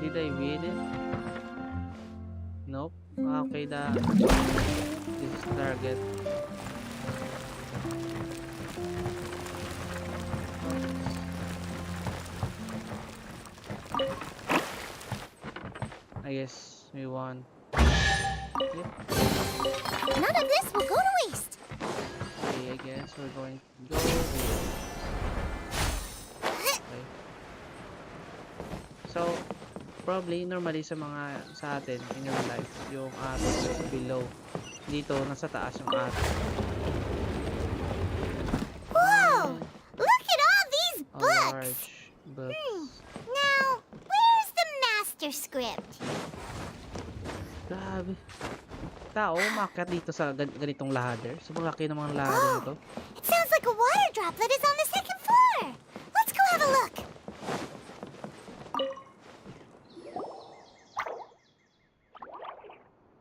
Did I win it? Nope. Okay, this is the target. Oops. I guess we won. Yep. None of this will go to waste. Okay, I guess we're going to go with... Okay. So, probably, normally sa atin, in real life, yung attic is below. Dito, nasa taas yung attic. Whoa! Look at all these A books! large books. Now, where's the master script? Grabe. Tao, umakyat dito sa ganitong ladder. Sobrang laki ng mga ladder nito. It sounds like a water droplet is on the second floor. Let's go have a look.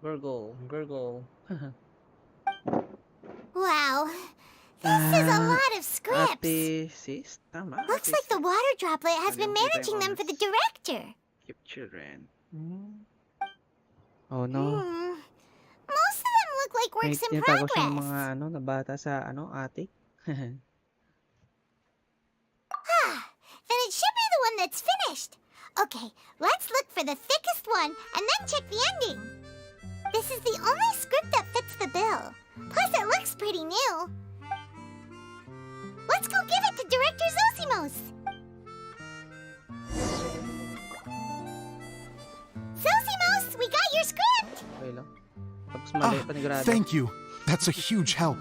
Gurgle. Wow, this is a lot of scripts. Ate tama. Looks like the water droplet has been managing them for the director. Keep children. Oh no. Most of them look like May works in tinatago siyang progress. mga na bata sa attic. Then it should be the one that's finished. Okay, let's look for the thickest one and then check the ending. This is the only script that fits the bill. Plus, it looks pretty new. Let's go give it to Director Zosimos. Zosimos, we got your script. Okay lang. Tapos mali, panigurado. Thank you. That's a huge help.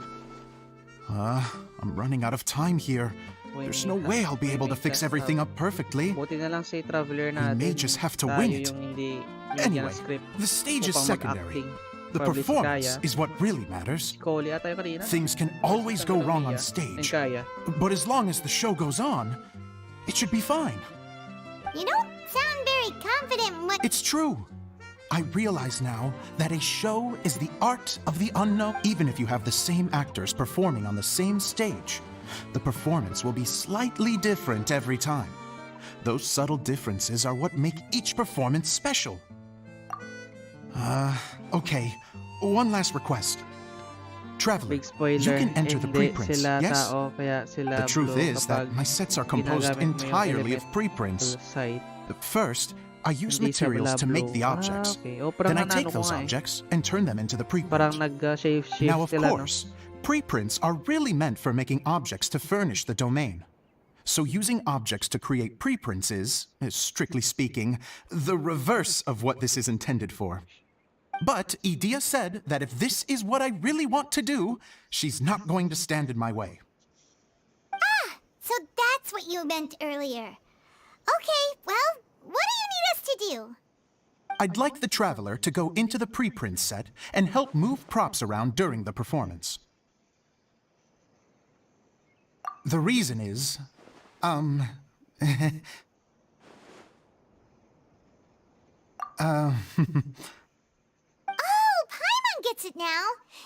I'm running out of time here. There's no way I'll be able to fix everything up perfectly. Buti na lang si Traveler We natin. may just have to Tayo win it. yung hindi Anyway, ng script. the stage is upang secondary. mag-acting. The Probably si performance Kaya. is what really matters. Si Coley ata yung kanina. Things can always go wrong on Mia. stage, Kaya. but as long as the show goes on, it should be fine. You don't sound very confident in what... It's true. I realize now that a show is the art of the unknown. Even if you have the same actors performing on the same stage, the performance will be slightly different every time. Those subtle differences are what make each performance special. Okay. One last request. Traveler, Big spoiler. you can enter the Hindi preprints, sila yes? tao, kaya sila The truth blue is that kapag my sets are composed ginagamit mo yung entirely of element preprints. site. First, I use Hindi siya materials to make the blue. objects. Okay. O, parang Then I nanano take ko those nga eh. objects and turn them into the Parang preprint. nag-shift Now, of sila, no? course, preprints are really meant for making objects to furnish the domain. So using objects to create preprints is, strictly speaking, the reverse of what this is intended for. But Edea said that if this is what I really want to do, she's not going to stand in my way. So that's what you meant earlier. Okay, well, what do you need us to do? I'd like the Traveler to go into the preprint set and help move props around during the performance. The reason is, Oh, Paimon gets it now.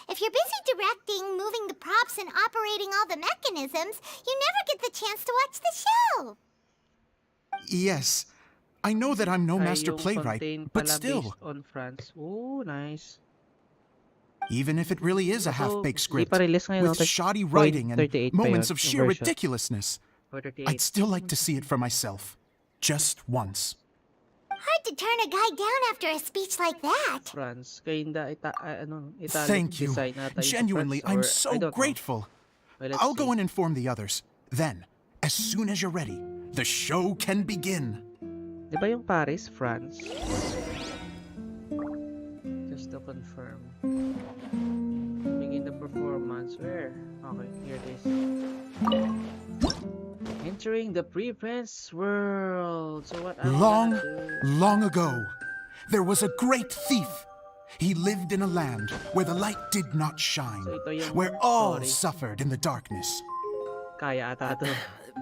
If you're busy directing, moving the props, and operating all the mechanisms, you never get the chance to watch the show. yes, I know that I'm no Ay, master yung playwright, contain but pala still, based on France. Oh, nice. even if it really is a So, half-baked di script, pa release ngayon, with no? shoddy writing and 38 pa moments yun, of yung sheer version. ridiculousness, Or 38. I'd still like to see it for myself. Just once. Hard to turn a guy down after a speech like that. France. Kinda Italic Thank you. design ata yung sa Genuinely, France, I'm or so I don't know. grateful. Well, let's I'll go see. and inform the others. Then, as soon as you're ready, the show can begin. Di ba yung Paris, France? Just to confirm. Begin the performance. Where? Okay, here it is. Entering the pre-prince world. So what am I Long, gonna do? long ago, there was a great thief. He lived in a land where the light did not shine, So ito yung where all story. suffered in the darkness. Kaya ata ito.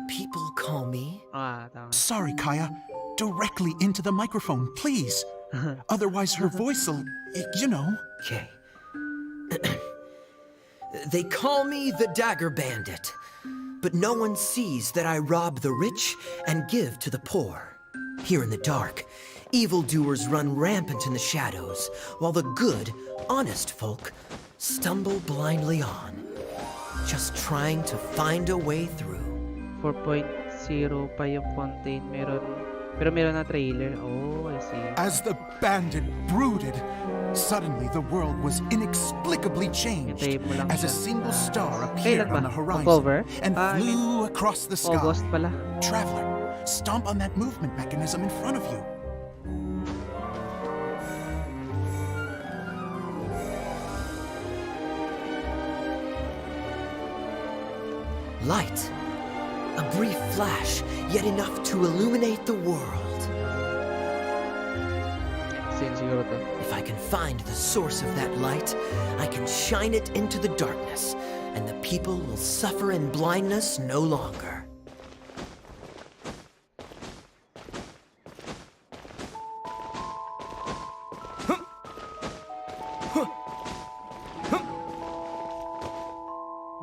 People call me. Tama. Sorry, Kaya. Directly into the microphone, please. Otherwise, her voice'll, you know. Okay. They call me the Dagger Bandit, but no one sees that I rob the rich and give to the poor. Here in the dark, evildoers run rampant in the shadows, while the good, honest folk stumble blindly on, just trying to find a way through. 4.0 pa yung content. Meron Pero meron na trailer. Oh, I see. As the bandit brooded, suddenly the world was inexplicably changed Hintayin mo lang as a siya. single star Kailan appeared ba? on the horizon October? and I mean, flew across the sky. August pala. Traveler, stomp on that movement mechanism in front of you. Light. A brief flash, yet enough to illuminate the world. Sin siguro to. If I can find the source of that light, I can shine it into the darkness, and the people will suffer in blindness no longer.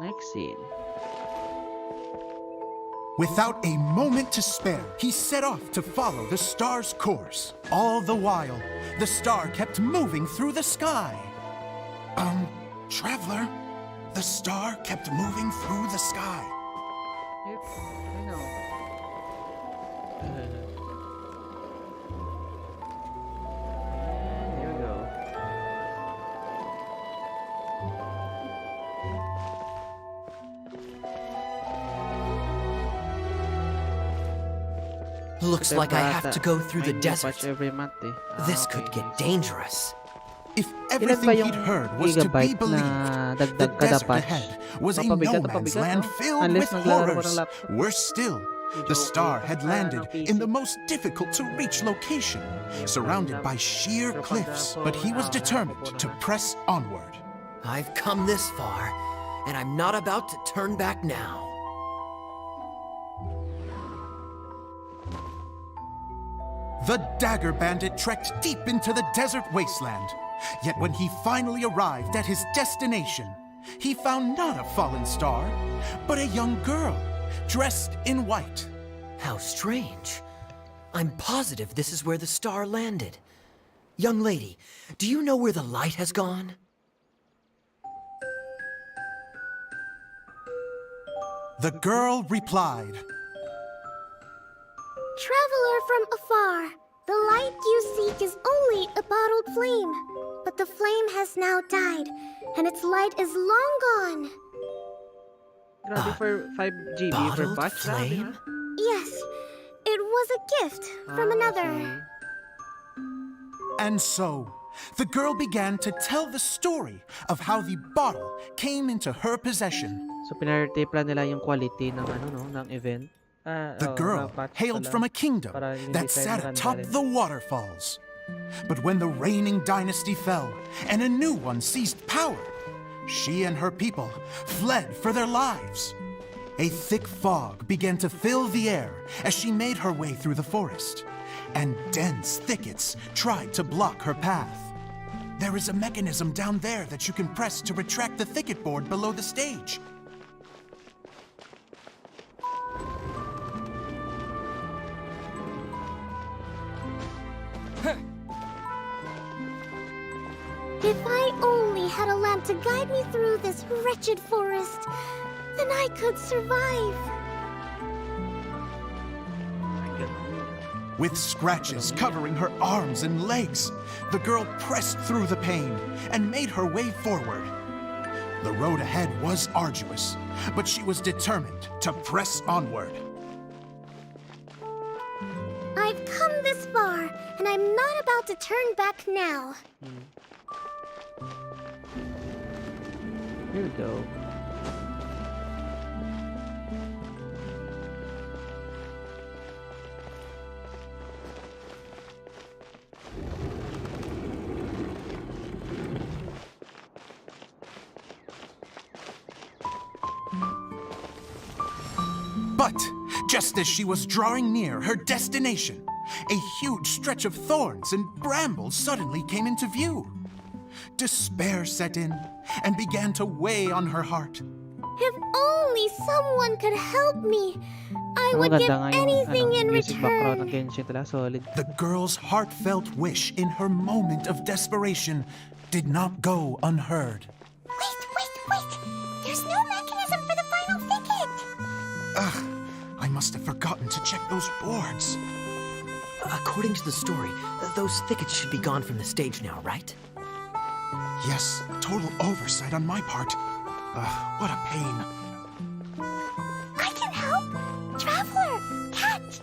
Next scene. Without a moment to spare, he set off to follow the star's course. All the while, the star kept moving through the sky. Traveler, the star kept moving through the sky. Yep, I know. And here we go. Looks like I have to go through the May desert. patch every month eh. This Okay, could get guys. dangerous. If Ilan ba everything yung he'd heard was to be gigabyte believed, na the dagdag kada desert patch? ahead was a Papabigat no na man's pabigat, land no? filled Unless with naglalaro ko ng horrors. laptop. Worse still, the star had landed in the most difficult to reach location, surrounded by sheer cliffs, but he was determined to press onward. I've come this far, and I'm not about to turn back now. The dagger bandit trekked deep into the desert wasteland. Yet when he finally arrived at his destination, he found not a fallen star, but a young girl, dressed in white. How strange. I'm positive this is where the star landed. Young lady, do you know where the light has gone? The girl replied, Traveler from afar, the light you seek is only a bottled flame. But the flame has now died, and its light is long gone. Grabe for 5 GB per Bottled patch. Grabe, flame? ha? Yes, it was a gift from another. Okay. and so the girl began to tell the story of how the bottle came into her possession. So pinartipla nila yung quality ng ano no, ng event. The girl hailed from a kingdom Para hindi that tayo sat maranda atop rin. the waterfalls. But when the reigning dynasty fell and a new one seized power, she and her people fled for their lives. A thick fog began to fill the air as she made her way through the forest, and dense thickets tried to block her path. There is a mechanism down there that you can press to retract the thicket board below the stage. If I only had a lamp to guide me through this wretched forest, then I could survive. With scratches covering her arms and legs, the girl pressed through the pain and made her way forward. The road ahead was arduous, but she was determined to press onward. I've come this far, and I'm not about to turn back now. Here we go. But just as she was drawing near her destination, a huge stretch of thorns and brambles suddenly came into view. Despair set in and began to weigh on her heart. If only someone could help me, I Ang would give maganda nga yung anything in music background ng return. Genshin talaga, solid. The girl's heartfelt wish in her moment of desperation did not go unheard. Wait! There's no mechanism for the final thicket! Ugh, I must have forgotten to check those boards. According to the story, those thickets should be gone from the stage now, right? Yes, total oversight on my part. What a pain. I can help! Traveler! Catch!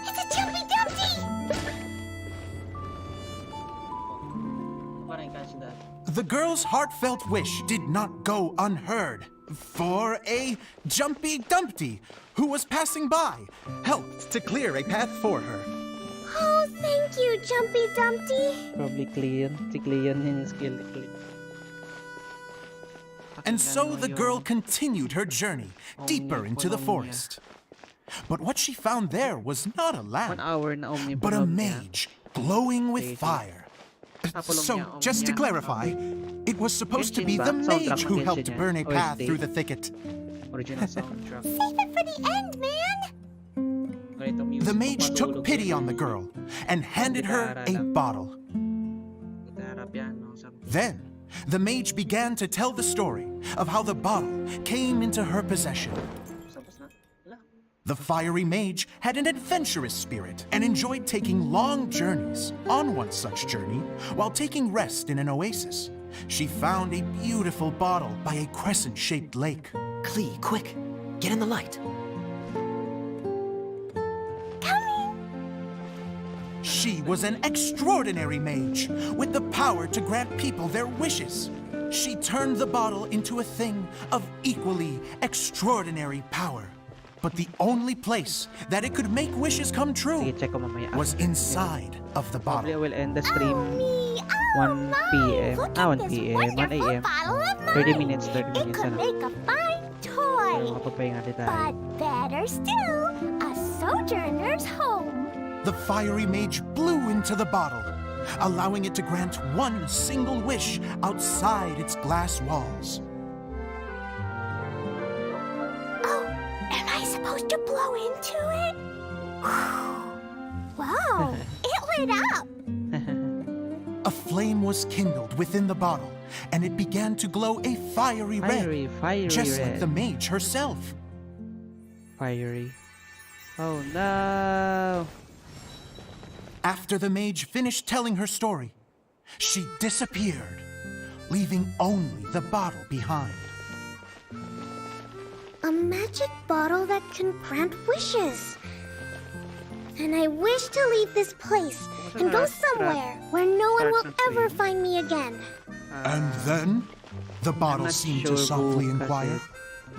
It's a Jumpy Dumpty! Parang catch that. The girl's heartfelt wish did not go unheard. For a Jumpy Dumpty, who was passing by, helped to clear a path for her. Oh, thank you, Jumpy Dumpty! Probably clean. Si Cleon yung skill. And so the girl continued her journey deeper into the forest. But what she found there was not a 1 lamp, hour na but a omnipotent niya. mage glowing with fire. So, just to clarify, it was supposed to be the mage who helped burn a path through the thicket. Original soundtrack. Save it for the end, man! Ganito music The kung mage took matulog pity yun. on the girl and handed her a bottle. Gitara, piano, something. Then, the mage began to tell the story of how the bottle came into her possession. Tapos na. Wala. The fiery mage had an adventurous spirit and enjoyed taking long journeys. On one such journey, while taking rest in an oasis, she found a beautiful bottle by a crescent-shaped lake. Klee, quick, get in the light. She was an extraordinary mage with the power to grant people their wishes. She turned the bottle into a thing of equally extraordinary power. But the only place that it could make wishes come true Sige, check ko mamaya. was inside of the Probably I bottle. will end the stream Me, 1 p.m. Look Ah, at 1 this p.m. 1 wonderful a.m. bottle of 30 mine. minutes, 30 It minutes. could Ano? make a fine toy. Makapagpahinga din tayo. But better still, a sojourner's home. The fiery mage blew into the bottle, allowing it to grant one single wish outside its glass walls. Oh, am I supposed to blow into it? Wow, it lit up. A flame was kindled within the bottle, and it began to glow a fiery red, Fiery just red. like the mage herself. Fiery. Oh no! After the mage finished telling her story, she disappeared, leaving only the bottle behind. A magic bottle that can grant wishes. And I wish to leave this place and go somewhere where no one will ever find me again. And then, the bottle seemed to softly inquire.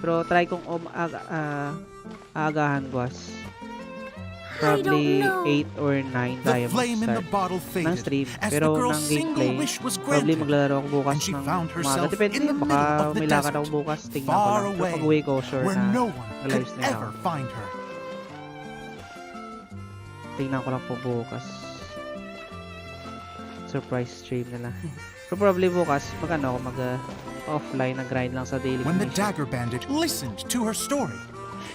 Pero try kong aagahan was I don't probably know. 8 or 9 The diamonds flame in the start bottle ng faded stream. as the Pero girl's ng single gameplay, wish was probably granted. maglalaro ako bukas And she ng found umaga. herself Depende, in the baka middle of the may lakad desert, ako bukas. Tingnan ko far lang. Pero away, pag uwi ko, sure where na no one could live stream ever ako. find her. Tingnan ko lang po bukas. Surprise stream na lang. Pero probably bukas, mag-ano ako, offline na grind lang sa daily When the mission. dagger bandit listened to her story,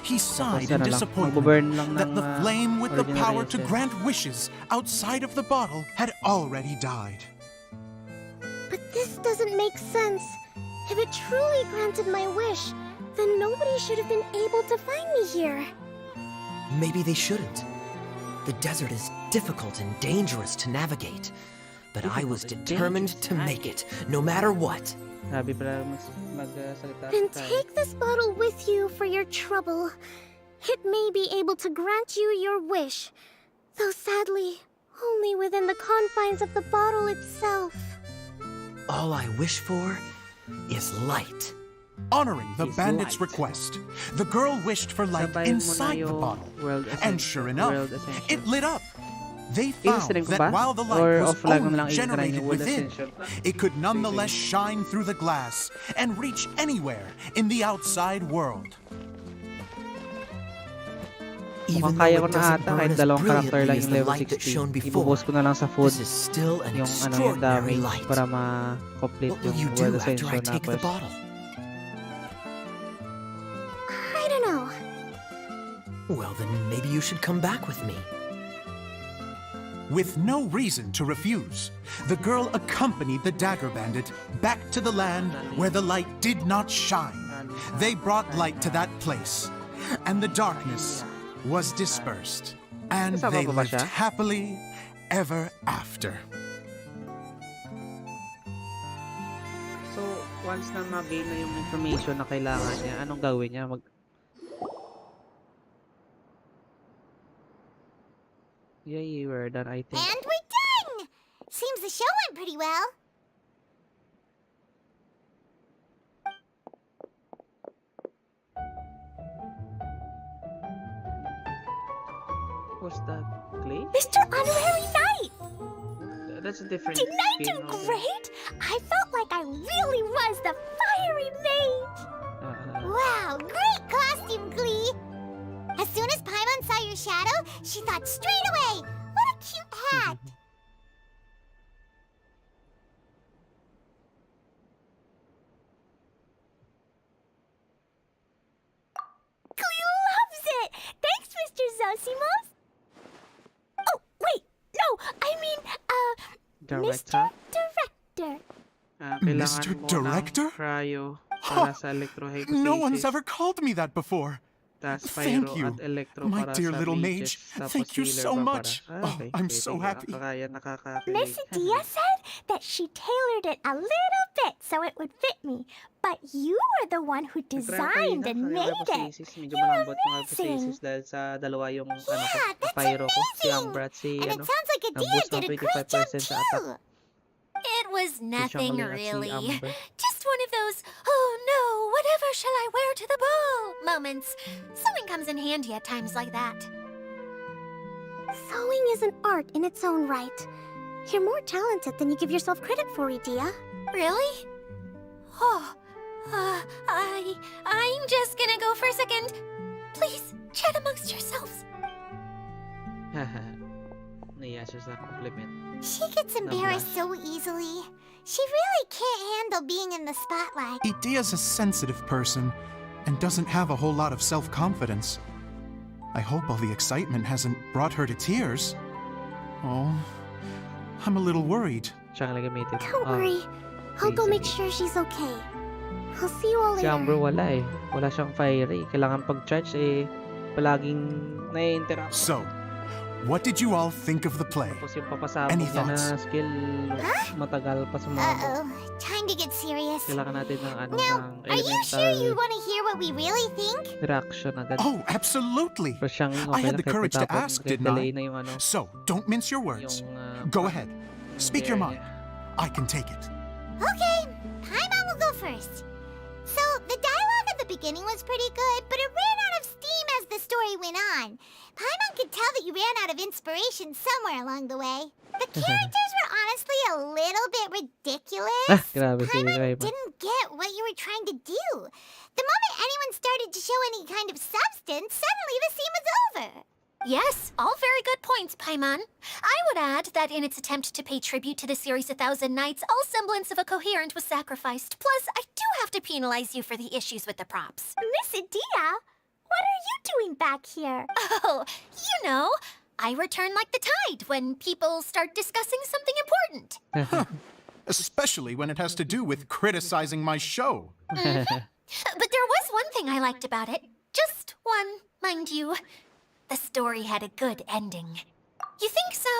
he sighed in Tapos ano lang, disappointment magbo-burn lang that ng, the flame with the ordinary power to essence. grant wishes outside of the bottle had already died. But this doesn't make sense. If it truly granted my wish, then nobody should have been able to find me here. Maybe they shouldn't. The desert is difficult and dangerous to navigate. But I was determined to make it, no matter what. Sabi pala magsalita Then tayo. take this bottle with you for your trouble. It may be able to grant you your wish, though sadly, only within the confines of the bottle itself. All I wish for is light. Honoring the Is bandit's light. request, the girl wished for light Sabayin mo na inside the yung bottle. world And essence- sure enough, world essential. it lit up. They I-stream found ko that ba? while the Or light was offline mo na only lang i-try generated yung world within, essential? it could nonetheless shine through the glass and reach anywhere in the outside world. Even Mukhang kaya though ko it na doesn't ata burn kahit as dalawang character brilliantly lang as yung the level light that's shown 60. before, Ibubuhos ko na lang sa food this is still an yung extraordinary damage light. para ma-complete What will yung you do world after essential I na take the quest. bottle? I don't know. Well, then maybe you should come back with me. With no reason to refuse, the girl accompanied the dagger bandit back to the land where the light did not shine. They brought light to that place, and the darkness was dispersed. And Kasama they pa ba lived siya? happily ever after. So, once na ma-gain na yung information na kailangan niya, anong gawin niya? Yay, we're done, I think. And we're done! Seems the show went pretty well. What's that? Clay? Mr. Honorary Knight! That's a different Didn't I spin do on the- great? I felt like I really was the fiery mage! Wow, great costume, Glee! As soon as Paimon saw your shadow, she thought straight away, what a cute hat! Glee loves it! Thanks, Mr. Zosimos! Oh, wait! No, I mean, Director? Mr. Director. Kailangan Mr. mo Director? ng cryo para sa electrohypothesis. No one's ever called me that before. Tas Thank pyro you, at electro my para dear sa little mages, mage. tapos Thank you healer so pa much. para. Oh, I'm so happy. Miss Dia said that she tailored it a little bit so it would fit me. But you were the one who designed and made it. Medyo You're malambot yung amazing. hypothesis dahil sa dalawa yung ano ko, Yeah, na that's pyro ko. Si amazing. Umbra at si And ano. it sounds like Adia nag-boost ng did a great job 25% sa attack. too. It was nothing huling at si really. Amber. Just one of those, oh no, whatever shall I wear to the ball moments. Sewing comes in handy at times like that. Sewing is an art in its own right. You're more talented than you give yourself credit for, Idia. Really? Oh, I'm just gonna go for a second. Please, chat amongst yourselves. Naiya siya sa compliment. She gets embarrassed so easily. She really can't handle being in the spotlight. Idia's a sensitive person and doesn't have a whole lot of self-confidence. I hope all the excitement hasn't brought her to tears. Oh, I'm a little worried. Siya ang gamitin. Don't worry. I'll go make sure she's okay. I'll see you all Si later. Umbra wala eh. Wala siyang fiery. Kailangan pag-charge eh, palaging nai-interrupt. So, what did you all think of the play? Tapos yung papasabog Any niya na thoughts? skill, matagal pa sumabog. Uh-oh. Time to get serious. Kailangan natin ng ano, Now, ng are you sure you elemental want to hear what we really think? reaction agad. Oh, absolutely. Pero siyang I had the kahit courage to matapos, ask, kahit didn't delay I? na yung ano, So, don't mince your words. yung Go ahead. Speak your dare mind. I can take it. Okay, Paimon will go first. So, the dialogue at the beginning was pretty good, but it ran out of steam as the story went on. Paimon could tell that you ran out of inspiration somewhere along the way. The characters were honestly a little bit ridiculous. Grabe si Paimon Raymond. didn't get what you were trying to do. The moment anyone started to show any kind of substance, suddenly the scene was over. Yes, all very good points, Paimon. I would add that in its attempt to pay tribute to the series 1,000 Nights, all semblance of a coherent was sacrificed. Plus, I do have to penalize you for the issues with the props. Miss Adia, what are you doing back here? Oh, you know, I return like the tide when people start discussing something important. Especially when it has to do with criticizing my show. But there was one thing I liked about it. Just one, mind you. The story had a good ending. You think so?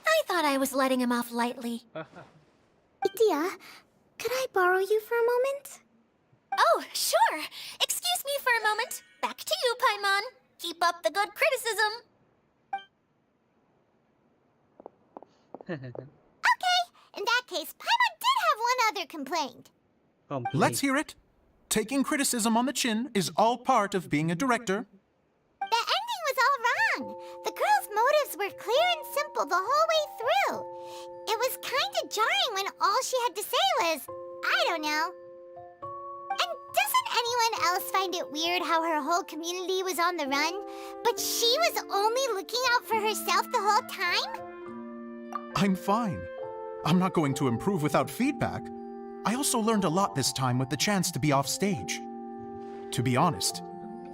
I thought I was letting him off lightly. Adia, could I borrow you for a moment? Oh, sure. Excuse me for a moment. Back to you, Paimon. Keep up the good criticism. Okay, in that case, Paimon did have one other complaint. Let's hear it. Taking criticism on the chin is all part of being a director. The ending was all wrong. The girl's motives were clear and simple the whole way through. It was kind of jarring when all she had to say was, I don't know. And doesn't anyone else find it weird how her whole community was on the run, but she was only looking out for herself the whole time? I'm fine. I'm not going to improve without feedback. I also learned a lot this time with the chance to be off stage. To be honest,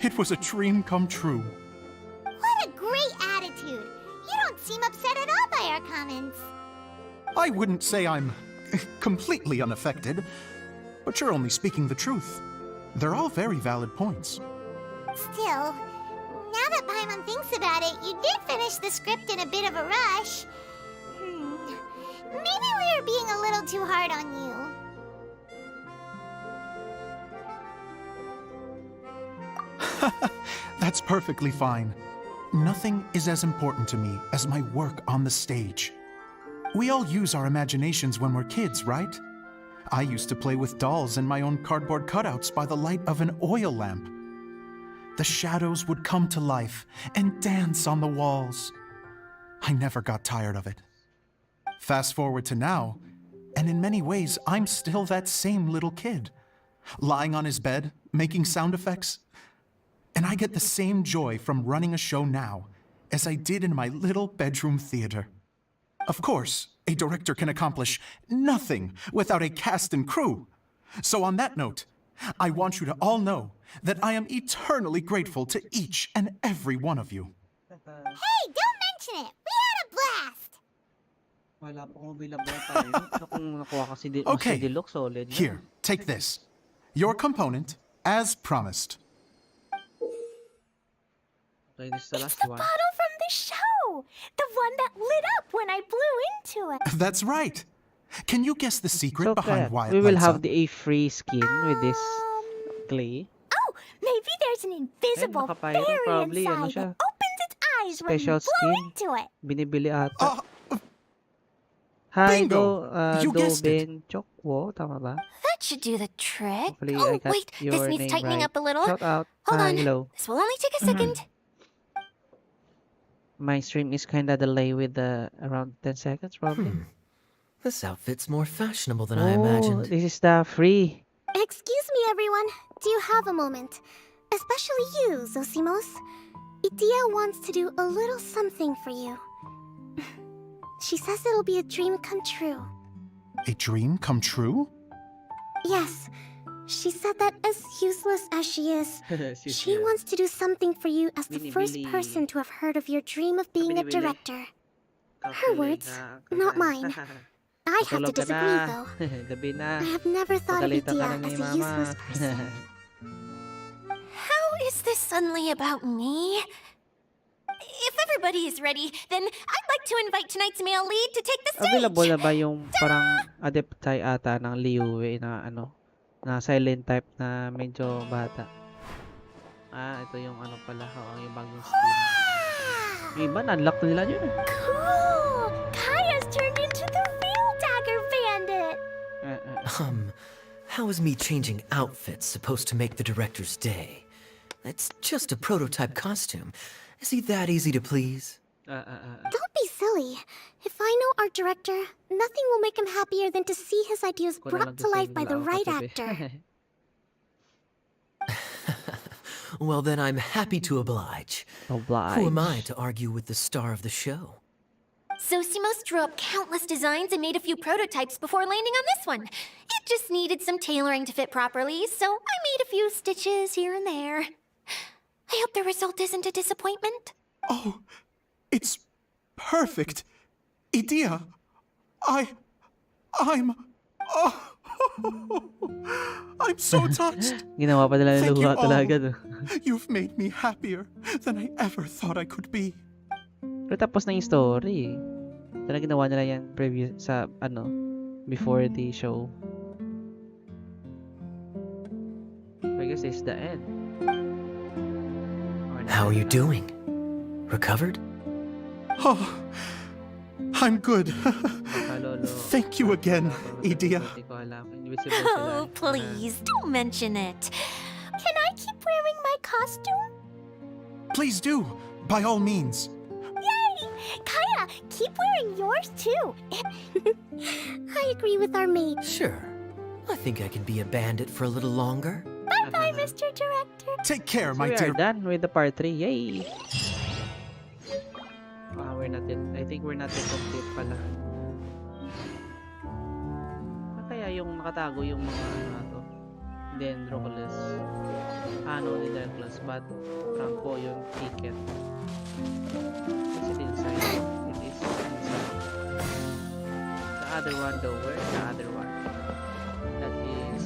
it was a dream come true. What a great attitude. You don't seem upset at all by our comments. I wouldn't say I'm completely unaffected, but you're only speaking the truth. They're all very valid points. Still, now that Paimon thinks about it, you did finish the script in a bit of a rush. Maybe we were being a little too hard on you. That's perfectly fine. Nothing is as important to me as my work on the stage. We all use our imaginations when we're kids, right? I used to play with dolls and my own cardboard cutouts by the light of an oil lamp. The shadows would come to life and dance on the walls. I never got tired of it. Fast forward to now, and in many ways, I'm still that same little kid, lying on his bed, making sound effects. And I get the same joy from running a show now as I did in my little bedroom theater. Of course, a director can accomplish nothing without a cast and crew. So on that note, I want you to all know that I am eternally grateful to each and every one of you. Hey, don't mention it! We had a blast! Wala pa akong bilang tayo. So kung nakuha kasi Okay, Deluxe, solid na. Here, take this. Your component, as promised. Okay, this is the last The one. bottle from the show! The one that lit up when I blew into it. That's right. Can you guess the secret So behind Kat, why it we will lights have up? a free skin with this clay. Oh, maybe there's an invisible nakapyro, fairy probably, ano inside siya? that opens its eyes when you Special blow skin. into it. Binibili ata. Uh, Hi, bingo! You guessed it. Ben Chokwo, tama ba? That should do the trick. Hopefully I Oh, got wait, this your needs name tightening right. up a little. Shout out. Hold Hi, on. hello. This will only take a second. My stream is kinda delayed with around 10 seconds probably. This outfit's more fashionable than I imagined. This is the free. Excuse me, everyone. Do you have a moment? Especially you, Zosimos. Itia wants to do a little something for you. She says it'll be a dream come true. A dream come true? Yes, she said that as useless as she is, she wants to do something for you as the first Binibili. person to have heard of your dream of being a Binibili. director. Her words, not mine. I have to Matulog ka disagree, na. though. Gabi na. I have never thought of Pagalitan ka Itia na ni as a Mama. useless person. How is this suddenly about me? If everybody is ready, then I'd like to invite tonight's male lead to take the stage. Available na ba yung parang adeptay ata ng Liyue na na silent type na medyo bata? Ito yung pala, yung bagong skin. Yung iba, na-unlock na nila yun. Cool! Kaya's turned into the real Dagger Bandit! How is me changing outfits supposed to make the director's day? It's just a prototype costume. Is he that easy to please? Don't be silly. If I know our director, nothing will make him happier than to see his ideas Ko na brought lang to life by the design right lang, actor. Well, then I'm happy to oblige. Oblige. Who am I to argue with the star of the show? Zosimos drew up countless designs and made a few prototypes before landing on this one. It just needed some tailoring to fit properly, so I made a few stitches here and there. I hope the result isn't a disappointment. Oh, it's perfect. Idia, I'm... Oh, I'm so touched. Ginawa pa nila Thank ng you luha talaga. all. You've made me happier than I ever thought I could be. Pero tapos na yung story. Sana ginawa nila yan previous sa before the show. I guess it's the end. Or How are you na. doing? Recovered? Oh, I'm good. Makalolo. Thank you again, Idia. Hindi ko alam. Invisible sila. Oh, please, don't mention it. Can I keep wearing my costume? Please do, by all means. Yay! Kaya, keep wearing yours too. I agree with our maid. Sure. I think I can be a bandit for a little longer. Bye-bye, Mr. Director. Take care, my We are dear. done with the part 3. Yay! We're not yet. I think we're not yet complete pala. Kaya yung nakatago yung mga to. Dendroculus. No, Dendroculus, but Franco yung ticket. Is it inside? It is inside. The other one though, where's the other one? That is...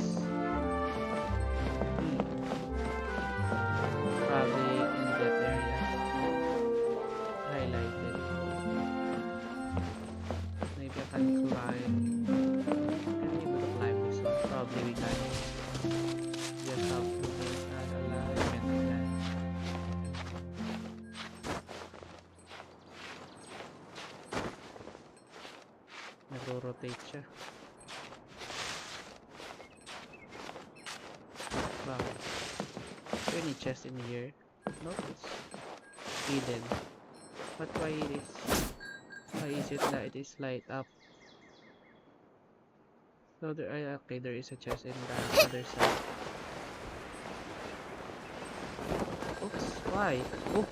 nag-rotate siya. Bakit? Is there any chest in here? No, it's hidden. But why is it that it is light up? So okay, there is a chest in the other side. Oops, why? Oh,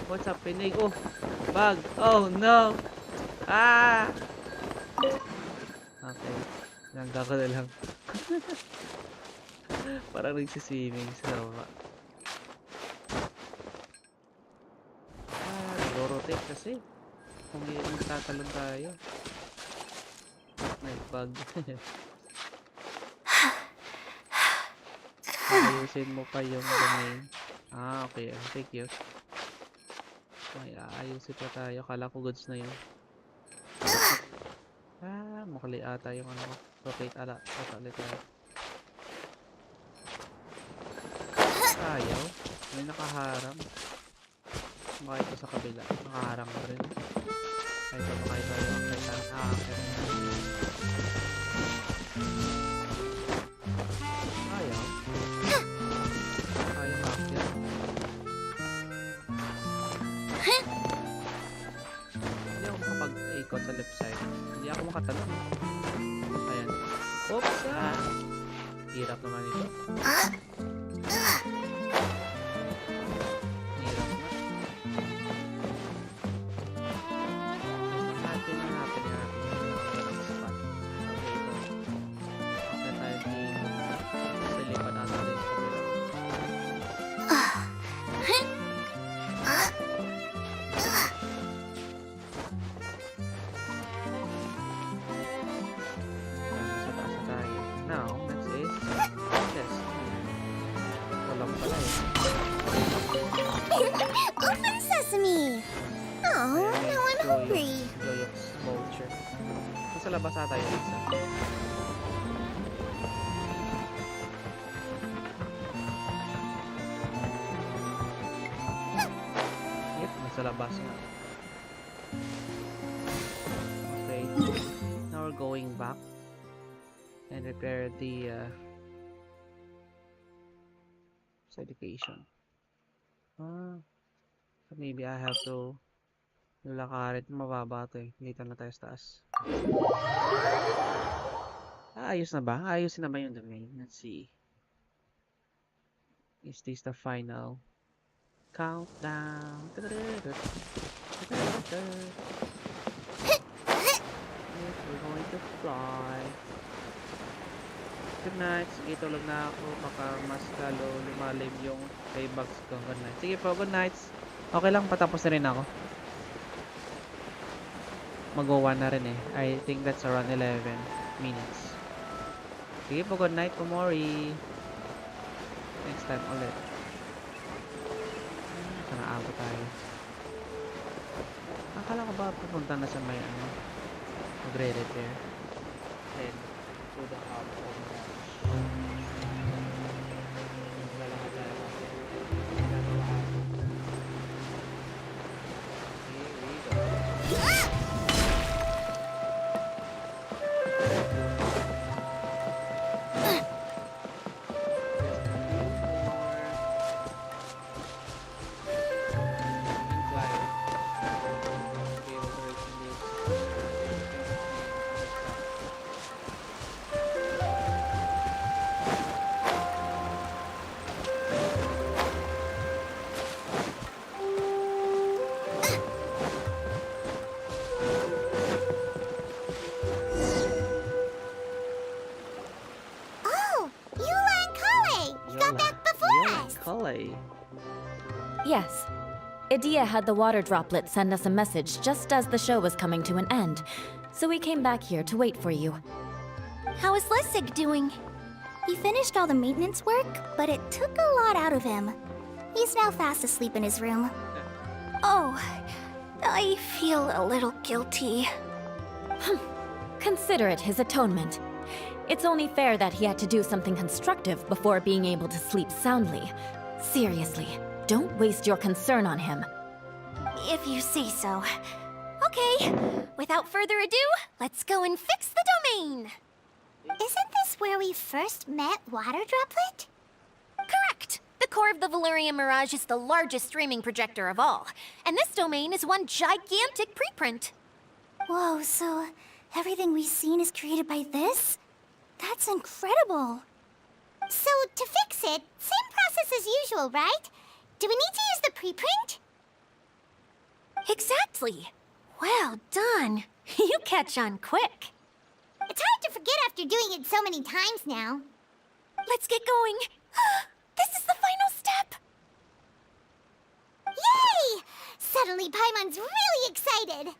what's happening? Oh, bug! Oh no! Ah! Okay, nangga ko na lang. Parang nagsiswimming sa baba. Nag-rotate kasi. Kung tatalon tayo. May bug. Ayusin mo pa yung domain. Ah, okay. Thank you. Ay, ayusin pa tayo. Kala ko goods na yun. Makali ata yung ano ko. Rotate ata ulit tayo. Ayaw. May nakaharang. Baka ito sa kabila. Nakaharang pa rin. Ay, ito baka ito yung ayaw. Ayaw makakit. Hindi ako makapag-ikot sa left side. Hindi ako makatalon. Ayan. Oops! Hirap naman ito. Open sesame! Oh, now I'm hungry. Joyous vulture. Nasa labas ata yung isa. Yep, nasa labas na. Okay. Now we're going back and repair the education. So maybe I have to lalakarin. Mababa ito eh. Dito na tayo sa taas. Ayos na ba? Ayusin na ba yung domain? Let's see. Is this the final countdown? We're going to fly. Good night. Sige, tulog na ako. Baka mas lalo lumalim yung paybags ko. Good night. Sige po, good night. Okay lang, patapos na rin ako. Mag-1 na rin eh. I think that's around 11 minutes. Sige po, good night, Komori. Next time ulit. Sana abot tayo. Akala ko ba pupunta na sa may ano? Magre-repair. Then, to the hub of Yes. Idia had the water droplet send us a message just as the show was coming to an end, so we came back here to wait for you. How is Lessig doing? He finished all the maintenance work, but it took a lot out of him. He's now fast asleep in his room. Oh, I feel a little guilty. Consider it his atonement. It's only fair that he had to do something constructive before being able to sleep soundly. Seriously, don't waste your concern on him. If you say so. Okay, without further ado, let's go and fix the domain. Isn't this where we first met Water Droplet? Correct. The core of the Valerian Mirage is the largest streaming projector of all, and this domain is one gigantic preprint. Whoa, so everything we've seen is created by this? That's incredible. So, to fix it, same process as usual, right? Do we need to use the preprint? Exactly. Well done. You catch on quick. It's hard to forget after doing it so many times now. Let's get going. This is the final step. Yay! Suddenly Paimon's really excited.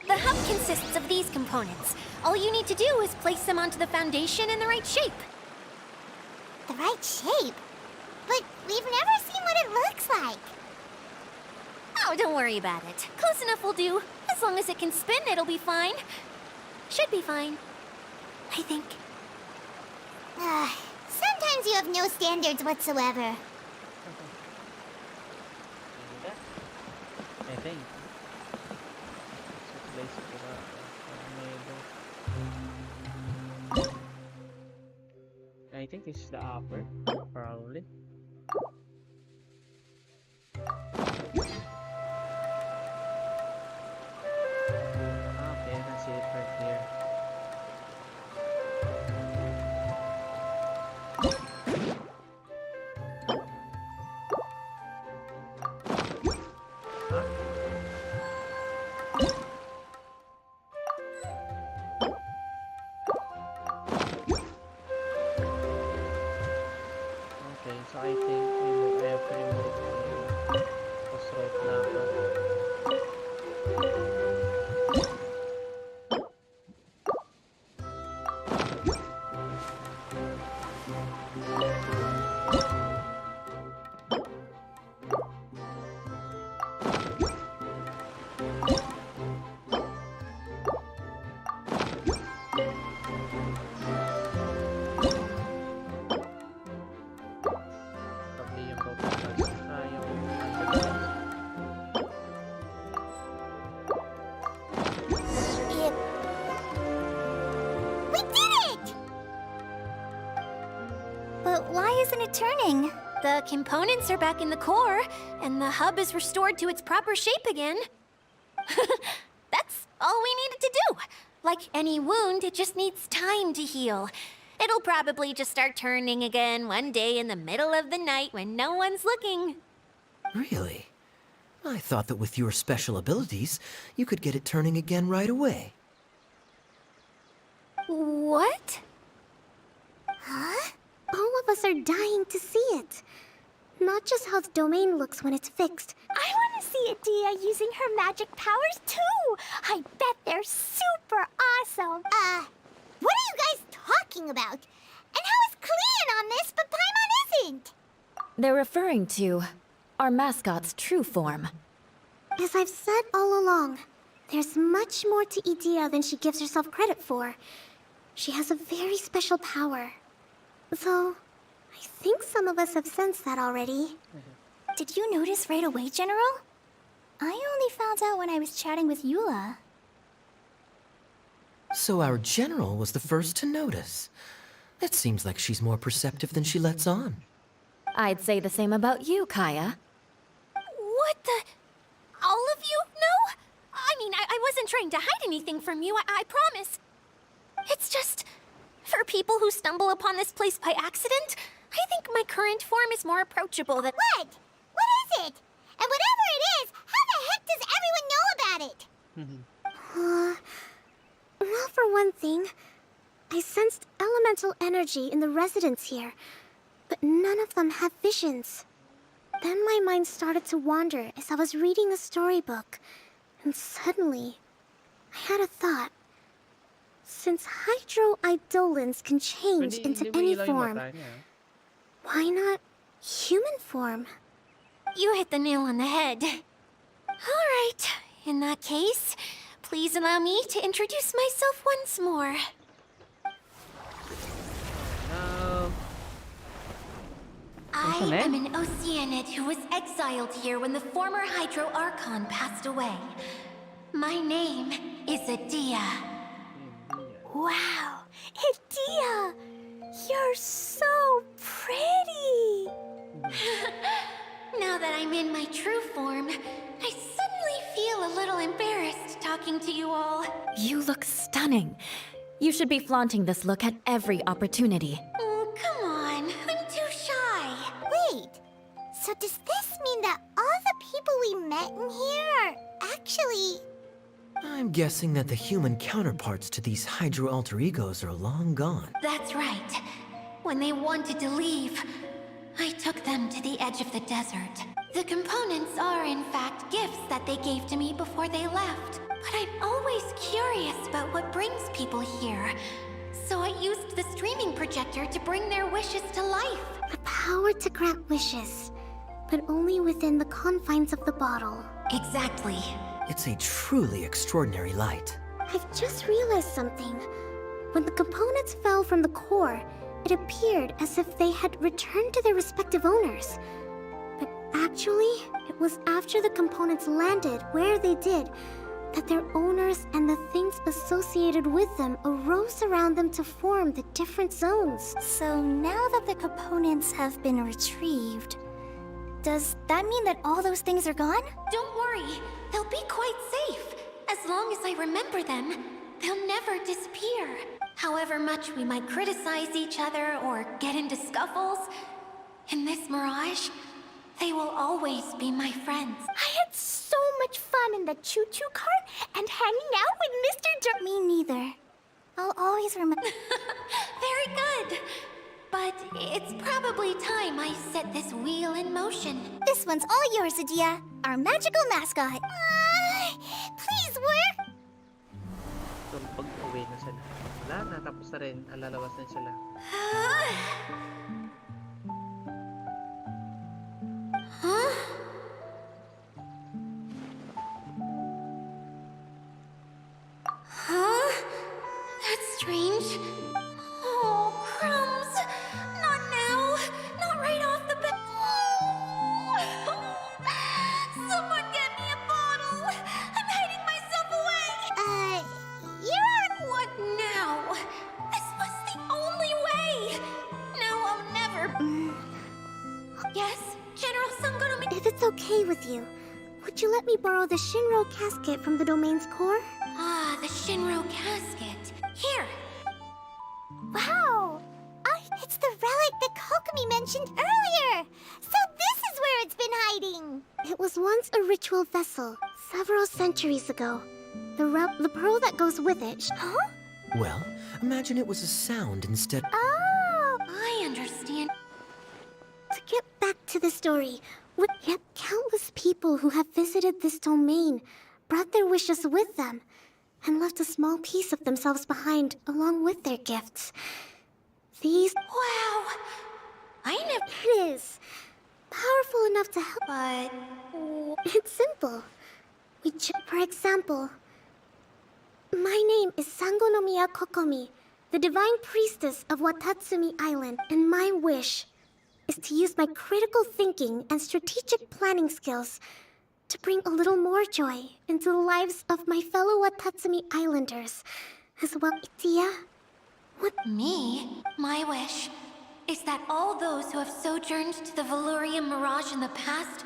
The hub consists of these components. All you need to do is place them onto the foundation in the right shape. The right shape? But we've never seen what it looks like. Oh, don't worry about it. Close enough will do. As long as it can spin, it'll be fine. Should be fine. I think. Sometimes you have no standards whatsoever. I think. So it's basically I think this is the upper, probably. Okay, I can see it right here. Okay, so I think we have pretty much post right now. Probably yung focus yung We did it! But why isn't it turning? The components are back in the core, and the hub is restored to its proper shape again. That's all we needed to do. Like any wound, it just needs time to heal. It'll probably just start turning again one day in the middle of the night when no one's looking. Really? I thought that with your special abilities, you could get it turning again right away. What? Huh? All of us are dying to see it. Not just how the domain looks when it's fixed. I want to see Adia using her magic powers too! I bet they're super awesome! What are you guys talking about? And how is Kleon on this, but Paimon isn't? They're referring to our mascot's true form. As I've said all along, there's much more to Adia than she gives herself credit for. She has a very special power. Though, I think some of us have sensed that already. Did you notice right away, General? I only found out when I was chatting with Eula. So our general was the first to notice. It seems like she's more perceptive than she lets on. I'd say the same about you, Kaya. What the? All of you? No? I mean, I wasn't trying to hide anything from you, I promise. It's just, for people who stumble upon this place by accident, I think my current form is more approachable than— What? What is it? And whatever it is, how the heck does everyone know about it? Well, for one thing, I sensed elemental energy in the residents here, but none of them have visions. Then my mind started to wander as I was reading a storybook, and suddenly, I had a thought. Since hydroidolins can change into any form, why not human form? You hit the nail on the head. All right, in that case, please allow me to introduce myself once more. No. I Personally? am an Oceanid who was exiled here when the former Hydro Archon passed away. My name is Adia. Wow, Idia! You're so pretty! Now that I'm in my true form, I suddenly feel a little embarrassed talking to you all. You look stunning. You should be flaunting this look at every opportunity. Oh, come on. I'm too shy. Wait, so does this mean that all the people we met in here are actually... I'm guessing that the human counterparts to these Hydro alter egos are long gone. That's right. When they wanted to leave, I took them to the edge of the desert. The components are, in fact, gifts that they gave to me before they left. But I'm always curious about what brings people here. So I used the streaming projector to bring their wishes to life. The power to grant wishes, but only within the confines of the bottle. Exactly. It's a truly extraordinary light. I've just realized something. When the components fell from the core, it appeared as if they had returned to their respective owners. But actually, it was after the components landed where they did that their owners and the things associated with them arose around them to form the different zones. So now that the components have been retrieved, does that mean that all those things are gone? Don't worry. They'll be quite safe. As long as I remember them, they'll never disappear. However much we might criticize each other or get into scuffles, in this mirage, they will always be my friends. I had so much fun in the choo-choo cart and hanging out with Mr. Me neither. I'll always remember. Very good. But it's probably time I set this wheel in motion. This one's all yours, Adia, our magical mascot. Please work. So, pag-uwi na sila. Wala na, tapos na rin. Lalabas na sila. Huh? Huh? That's strange. Oh, crumbs. Not now. Not right off the bat. Someone get me a bottle. I'm hiding myself away. You're... What now? This was the only way. Now I'll never... Yes, General Sangonomi. If it's okay with you, would you let me borrow the Shinro casket from the domain's core? Ah, the Shinro casket. Here. Wow! It's the relic that Kokomi mentioned earlier! So this is where it's been hiding! It was once a ritual vessel, several centuries ago. The pearl that goes with it... Huh? Well, imagine it was a sound instead. Oh! I understand. To get back to the story, yet countless people who have visited this domain brought their wishes with them and left a small piece of themselves behind along with their gifts. These... Wow! I never... It is powerful enough to help. But... It's simple. For example, my name is Sangonomiya Kokomi, the divine priestess of Watatsumi Island, and my wish is to use my critical thinking and strategic planning skills to bring a little more joy into the lives of my fellow Watatsumi Islanders, as well. Itia, what? Me? My wish is that all those who have sojourned to the Valurian Mirage in the past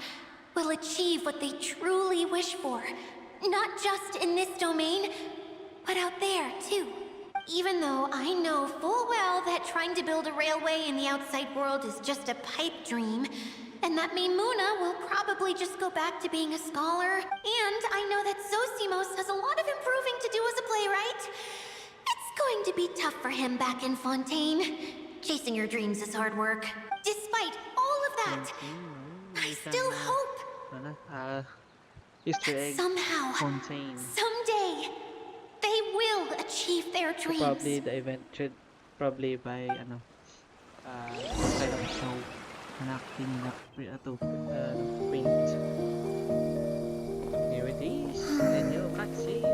will achieve what they truly wish for. Not just in this domain, but out there, too. Even though I know full well that trying to build a railway in the outside world is just a pipe dream, and that Maimuna will probably just go back to being a scholar, and I know that Zosimos has a lot of improving to do as a playwright. It's going to be tough for him back in Fontaine. Chasing your dreams is hard work. Despite all of that, I still hope Easter that egg. somehow, Fontaine. someday, they will achieve their So dreams. probably the event should probably by kind of show na acting na print. Here it is, the new cutscene.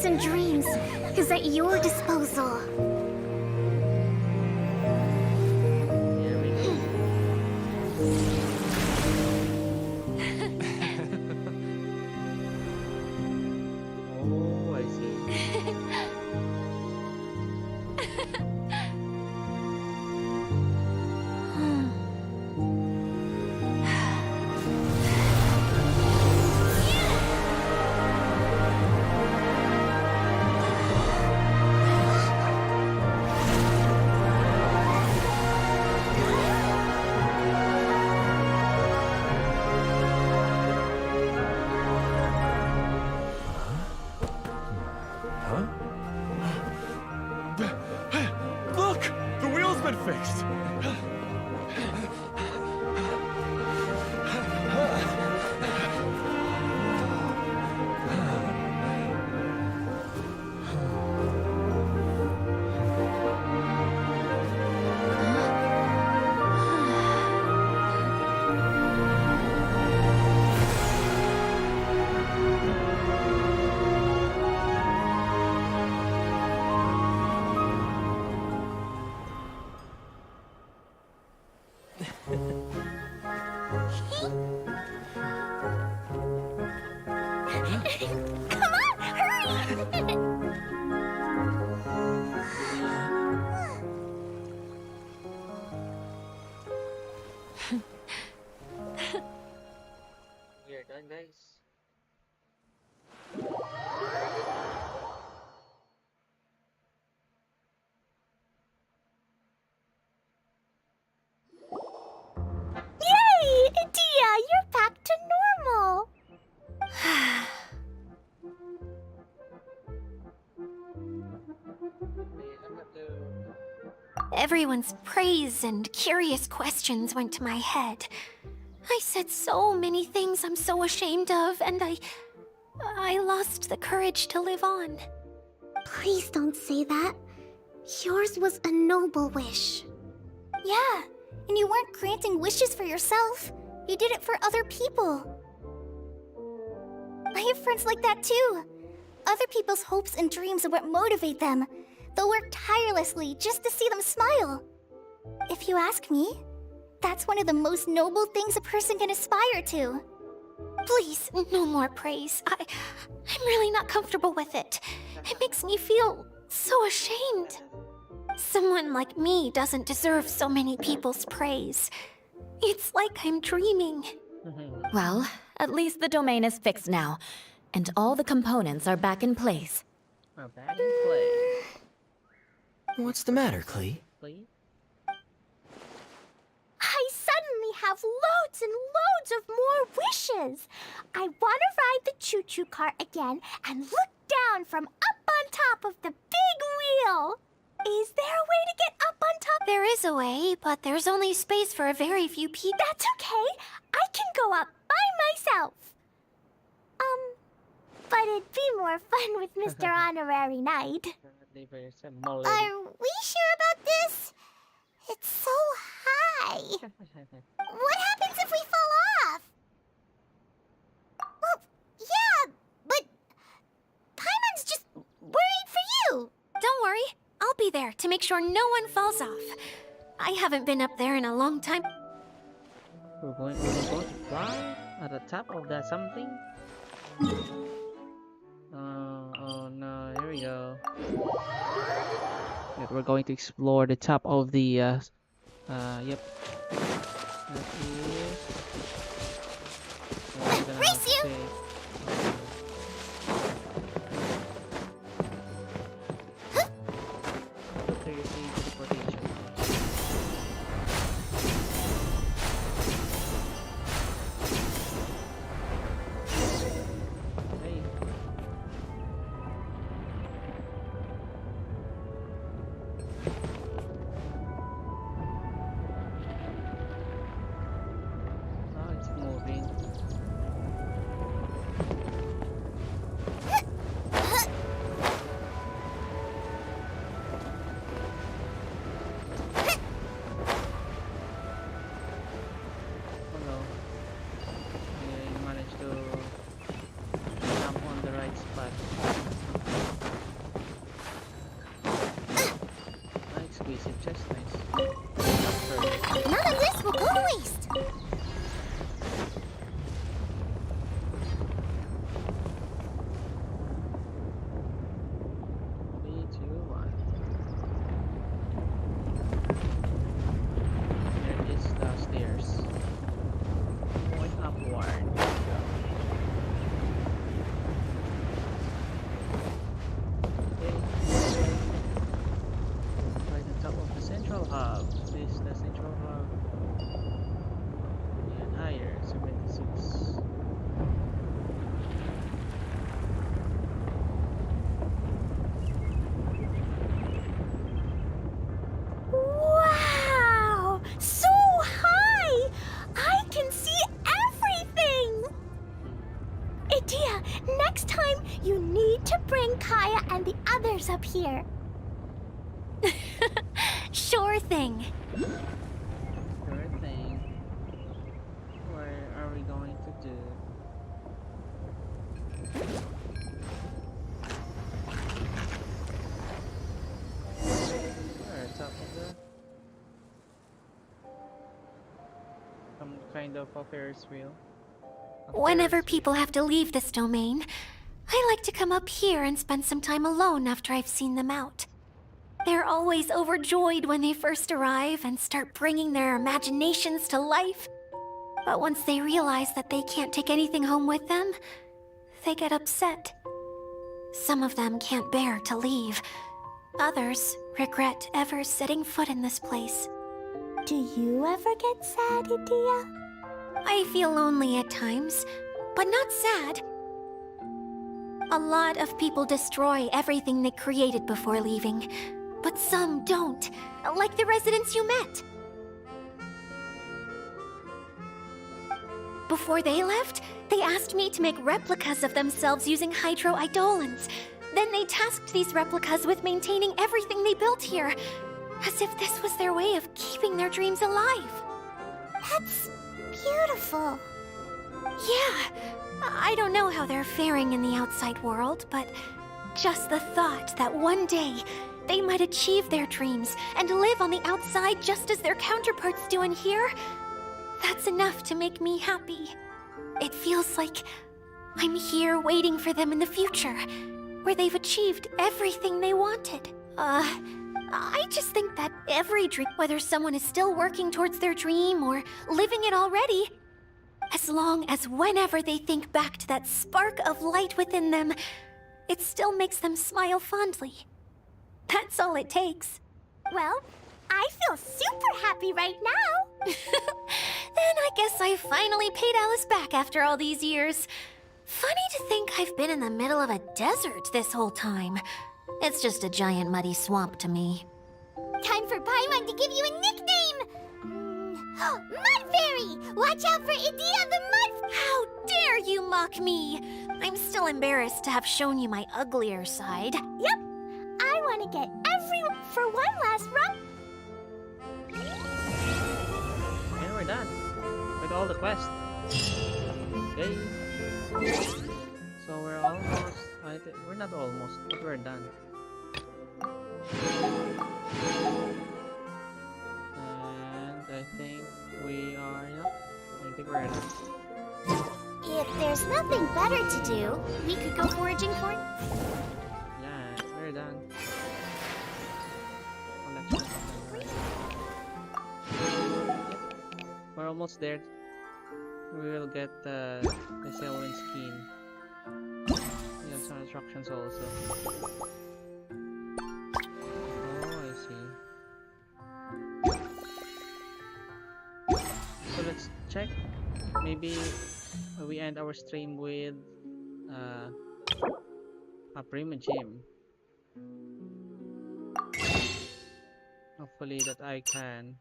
and dreams is at your disposal. Here we go. Oh, I see. Look! The wheel's been fixed! Come on, hurry! We are done, guys. Yay! Dia, you're back to normal! Everyone's praise and curious questions went to my head. I said so many things I'm so ashamed of, and I lost the courage to live on. Please don't say that. Yours was a noble wish. Yeah, and you weren't granting wishes for yourself. You did it for other people. I have friends like that too. Other people's hopes and dreams are what motivate them. They'll work tirelessly just to see them smile. If you ask me, that's one of the most noble things a person can aspire to. Please, no more praise. I'm really not comfortable with it. It makes me feel so ashamed. Someone like me doesn't deserve so many people's praise. It's like I'm dreaming. Well, at least the domain is fixed now, and all the components are back in place. We're back in play. What's the matter, Clee? Please. I suddenly have loads and loads of more wishes. I want to ride the choo-choo cart again and look down from up on top of the big wheel. Is there a way to get up on top? There is a way, but there's only space for a very few people. That's okay. I can go up by myself. But it'd be more fun with Mr. Honorary Knight. Are we sure about this? It's so high. What happens if we fall off? Well, yeah, but Paimon's just worried for you. Don't worry, I'll be there to make sure no one falls off. I haven't been up there in a long time. We're going to fly at the top of that something. Oh no, here we go. Yep, we're going to explore the top of the yep. That is. Race you! There you see teleportation. Hey. Oh, it's moving. exquisite chest, nice. Perfect. None of this will go to waste. Three, two, one. There is the stairs. Going upward. Okay. Right on top of the central hub. This is the central hub. And higher, 76. Wow! So high! I can see everything! Idia, next time you need to bring Kaya and the others up here. Sure thing. Sure thing. What are we going to do? Where? Top of the... Some kind of a Ferris wheel. A Whenever Ferris people have to leave this domain, I like to come up here and spend some time alone after I've seen them out. They're always overjoyed when they first arrive and start bringing their imaginations to life. But once they realize that they can't take anything home with them, they get upset. Some of them can't bear to leave. Others regret ever setting foot in this place. Do you ever get sad, Idia? I feel lonely at times, but not sad. A lot of people destroy everything they created before leaving, but some don't, like the residents you met. Before they left, they asked me to make replicas of themselves using hydro-eidolons. Then they tasked these replicas with maintaining everything they built here, as if this was their way of keeping their dreams alive. That's beautiful. Yeah, I don't know how they're faring in the outside world, but just the thought that one day they might achieve their dreams and live on the outside just as their counterparts do in here, that's enough to make me happy. It feels like I'm here waiting for them in the future, where they've achieved everything they wanted. I just think that every dream, whether someone is still working towards their dream or living it already, as long as whenever they think back to that spark of light within them, it still makes them smile fondly. That's all it takes. Well, I feel super happy right now. Then I guess I finally paid Alice back after all these years. Funny to think I've been in the middle of a desert this whole time. It's just a giant muddy swamp to me. Time for Paimon to give you a nickname. Mud Fairy! Watch out for Idia the Mud. How dare you mock me! I'm still embarrassed to have shown you my uglier side. Yep. I want to get everyone for one last run. And we're done with all the quests. Okay. So we're almost. We're not almost, but we're done. And I think we are. Yeah, I think we're done. If there's nothing better to do, we could go foraging for it. Yeah, we're done. Collection of them. Yep. We're almost there. We will get the Sailwind skin. We have some instructions also. Oh, I see. So let's check. Maybe we end our stream with a Prima Gym. Hopefully that I can.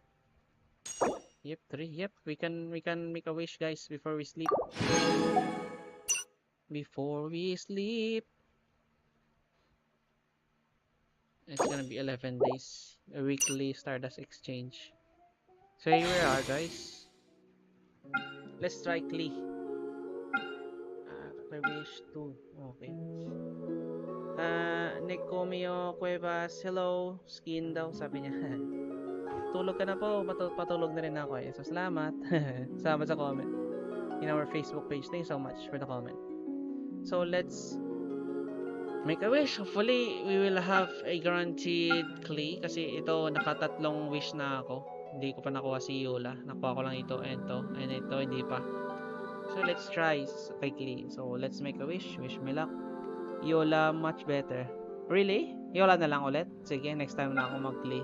Yep, 3. Yep, we can make a wish, guys, before we sleep. Before we sleep. It's gonna be 11 days. A weekly Stardust exchange. So here we are, guys. Let's try Klee. I wish to. Okay. Nekomio Cuevas, hello. Skin daw, sabi niya. Tulog ka na po. Patulog na rin ako eh. So, salamat. Salamat sa comment. In our Facebook page. Thank you so much for the comment. So, let's make a wish. Hopefully, we will have a guaranteed Klee. Kasi ito, nakatatlong wish na ako. Hindi ko pa nakuha si Yola. Nakuha ko lang ito and to. And ito, hindi pa. So, let's try kay Klee. So, let's make a wish. Wish me luck. Yola, much better. Really? Yola na lang ulit? Sige, next time na ako mag-Klee.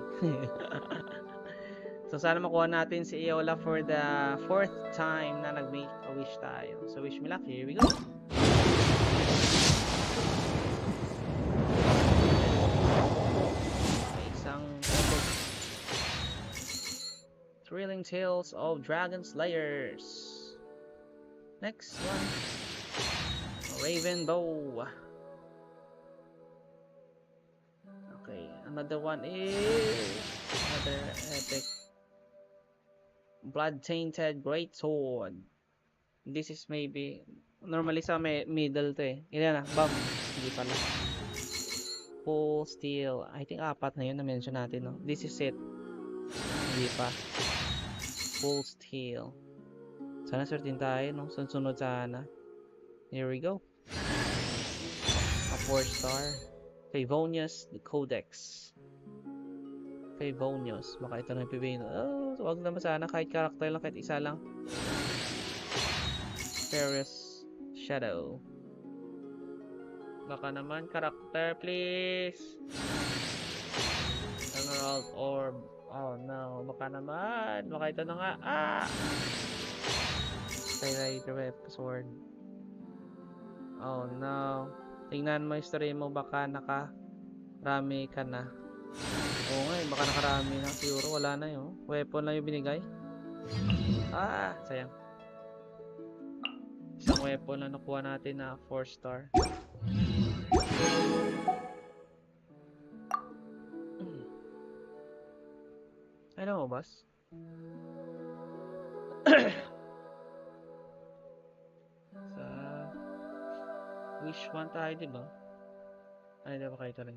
So, sana makuha natin si Yola for the 4th time na nag-make a wish tayo. So, wish me luck. Here we go. Thrilling Tales of Dragon Slayers. Next one. Raven Bow. Okay, another one is another epic. Blood Tainted Great Sword. This is maybe normally sa middle to eh. Ilan na? Bam. Hindi pala. Full Steel. I think 4 na yun na mention natin, no? This is it. Hindi pa. Full Steel. Sana certain tayo, no? Sunod sana. Here we go. A 4-star. Favonius the Codex. Favonius. Baka ito na yung pipino. Oh, wag naman sana. Kahit karakter lang, kahit isa lang. Ferris Shadow. Baka naman karakter, please. Emerald Orb. Oh no. Baka naman. Baka ito na nga. Ah! Skyrider Rep Sword. Oh no. Tingnan mo yung story mo. Baka nakarami ka na. Oo nga eh. Baka nakarami na. Siguro wala na yun. Weapon lang yung binigay. Ah! Sayang. Isang weapon lang nakuha natin na 4-star. Ano mo, boss? Sa wish 1 tayo, diba? Ay, diba kayo ito rin?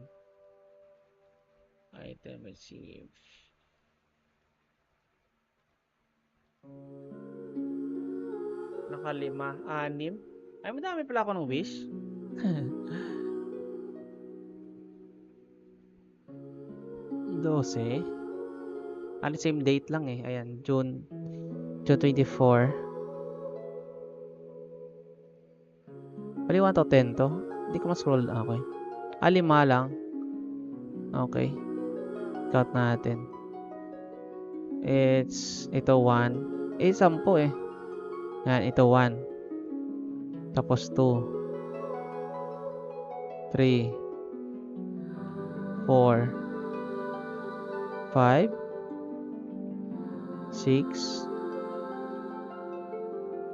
Item receive. Nakalima, 6. Ay, madami pala ako ng wish. 12. Ano, same date lang eh. Ayan, June 24. Pali 1 to 10 to. Hindi ko ma-scroll. Okay. 5 lang. Okay. Count natin. Ito 1. 10 eh. Yan, ito 1. Tapos 2. 3. 4. 5. 6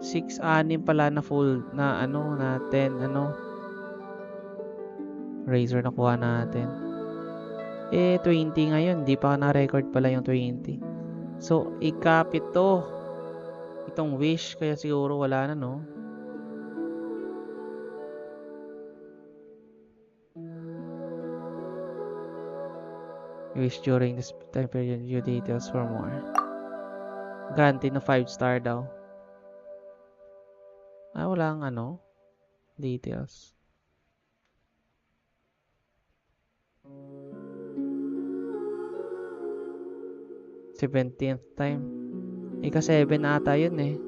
6 pala na full na ano natin, ano razor nakuha natin. 20 ngayon, di pa na record pala yung 20. So ikapit to itong wish, kaya siguro wala na, no? Wish during this time period, view details for more. Guaranteed na 5-star daw. Ah, wala ang ano. Details. Seventeenth time. Ika-7 ata yun eh.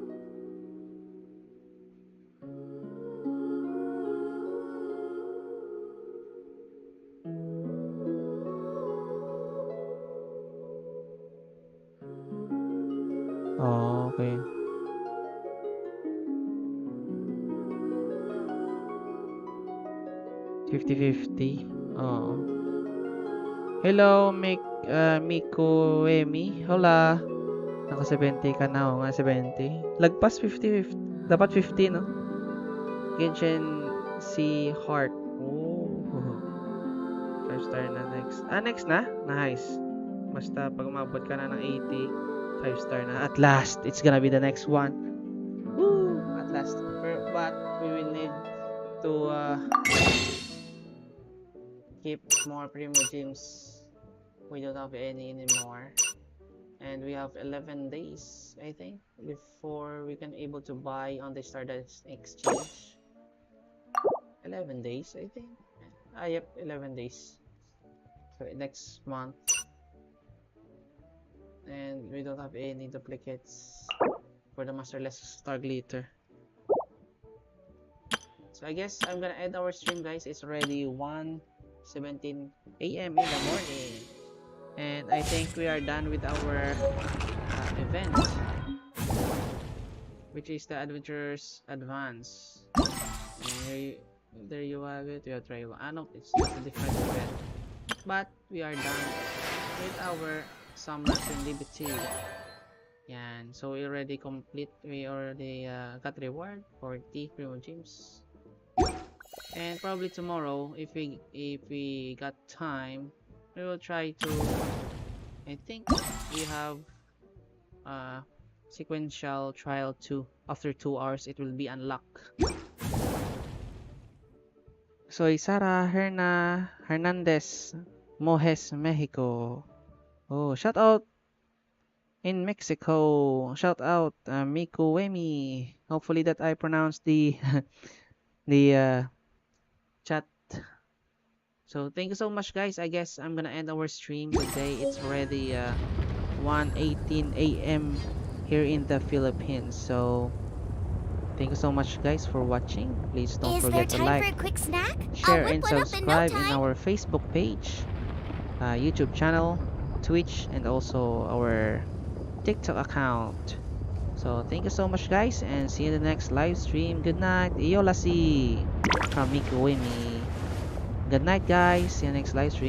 Oh, okay. $50-50. Oh. Hello, Miko Emi. Hola. Naka 70 ka na. O nga, 70. Lagpas 50. Dapat 50, no? Genshin si Heart. Oh. 5-star na next. Ah, next na? Nice. Basta pag umabot ka na ng 80, 5-star na. At last, it's gonna be the next one. Woo! At last. But we will need to keep more premium gems. We don't have any anymore. And we have 11 days, I think, before we can able to buy on the Stardust Exchange. 11 days, I think. Yep, 11 days. So next month. And we don't have any duplicates for the Masterless Star Glitter. So I guess I'm gonna end our stream, guys. It's already 1:17 a.m. in the morning. And I think we are done with our event, which is the Adventurers Advance. And there you have it. We have tried one. No, it's just a different event. But we are done with our Summer Liberty. Yan. So we already complete. We already got reward 40 Primo Gems. And probably tomorrow, if we got time, we will try to. I think we have sequential trial 2. After 2 hours, it will be unlocked. Soy Sara Hernandez, Mojes, Mexico. Oh, shout out in Mexico. Shout out Miku Wemi. Hopefully that I pronounced the the chat. So thank you so much, guys. I guess I'm gonna end our stream today. It's already 1:18 a.m. here in the Philippines. So thank you so much, guys, for watching. Please don't Is there forget to time for a like, quick snack? share, I'll whip and one up in no subscribe in time. our Facebook page, YouTube channel, Twitch, and also our TikTok account. So thank you so much, guys, and see you in the next live stream. Good night. Iyolasi from Miku Wemi. Good night, guys. See you next live stream.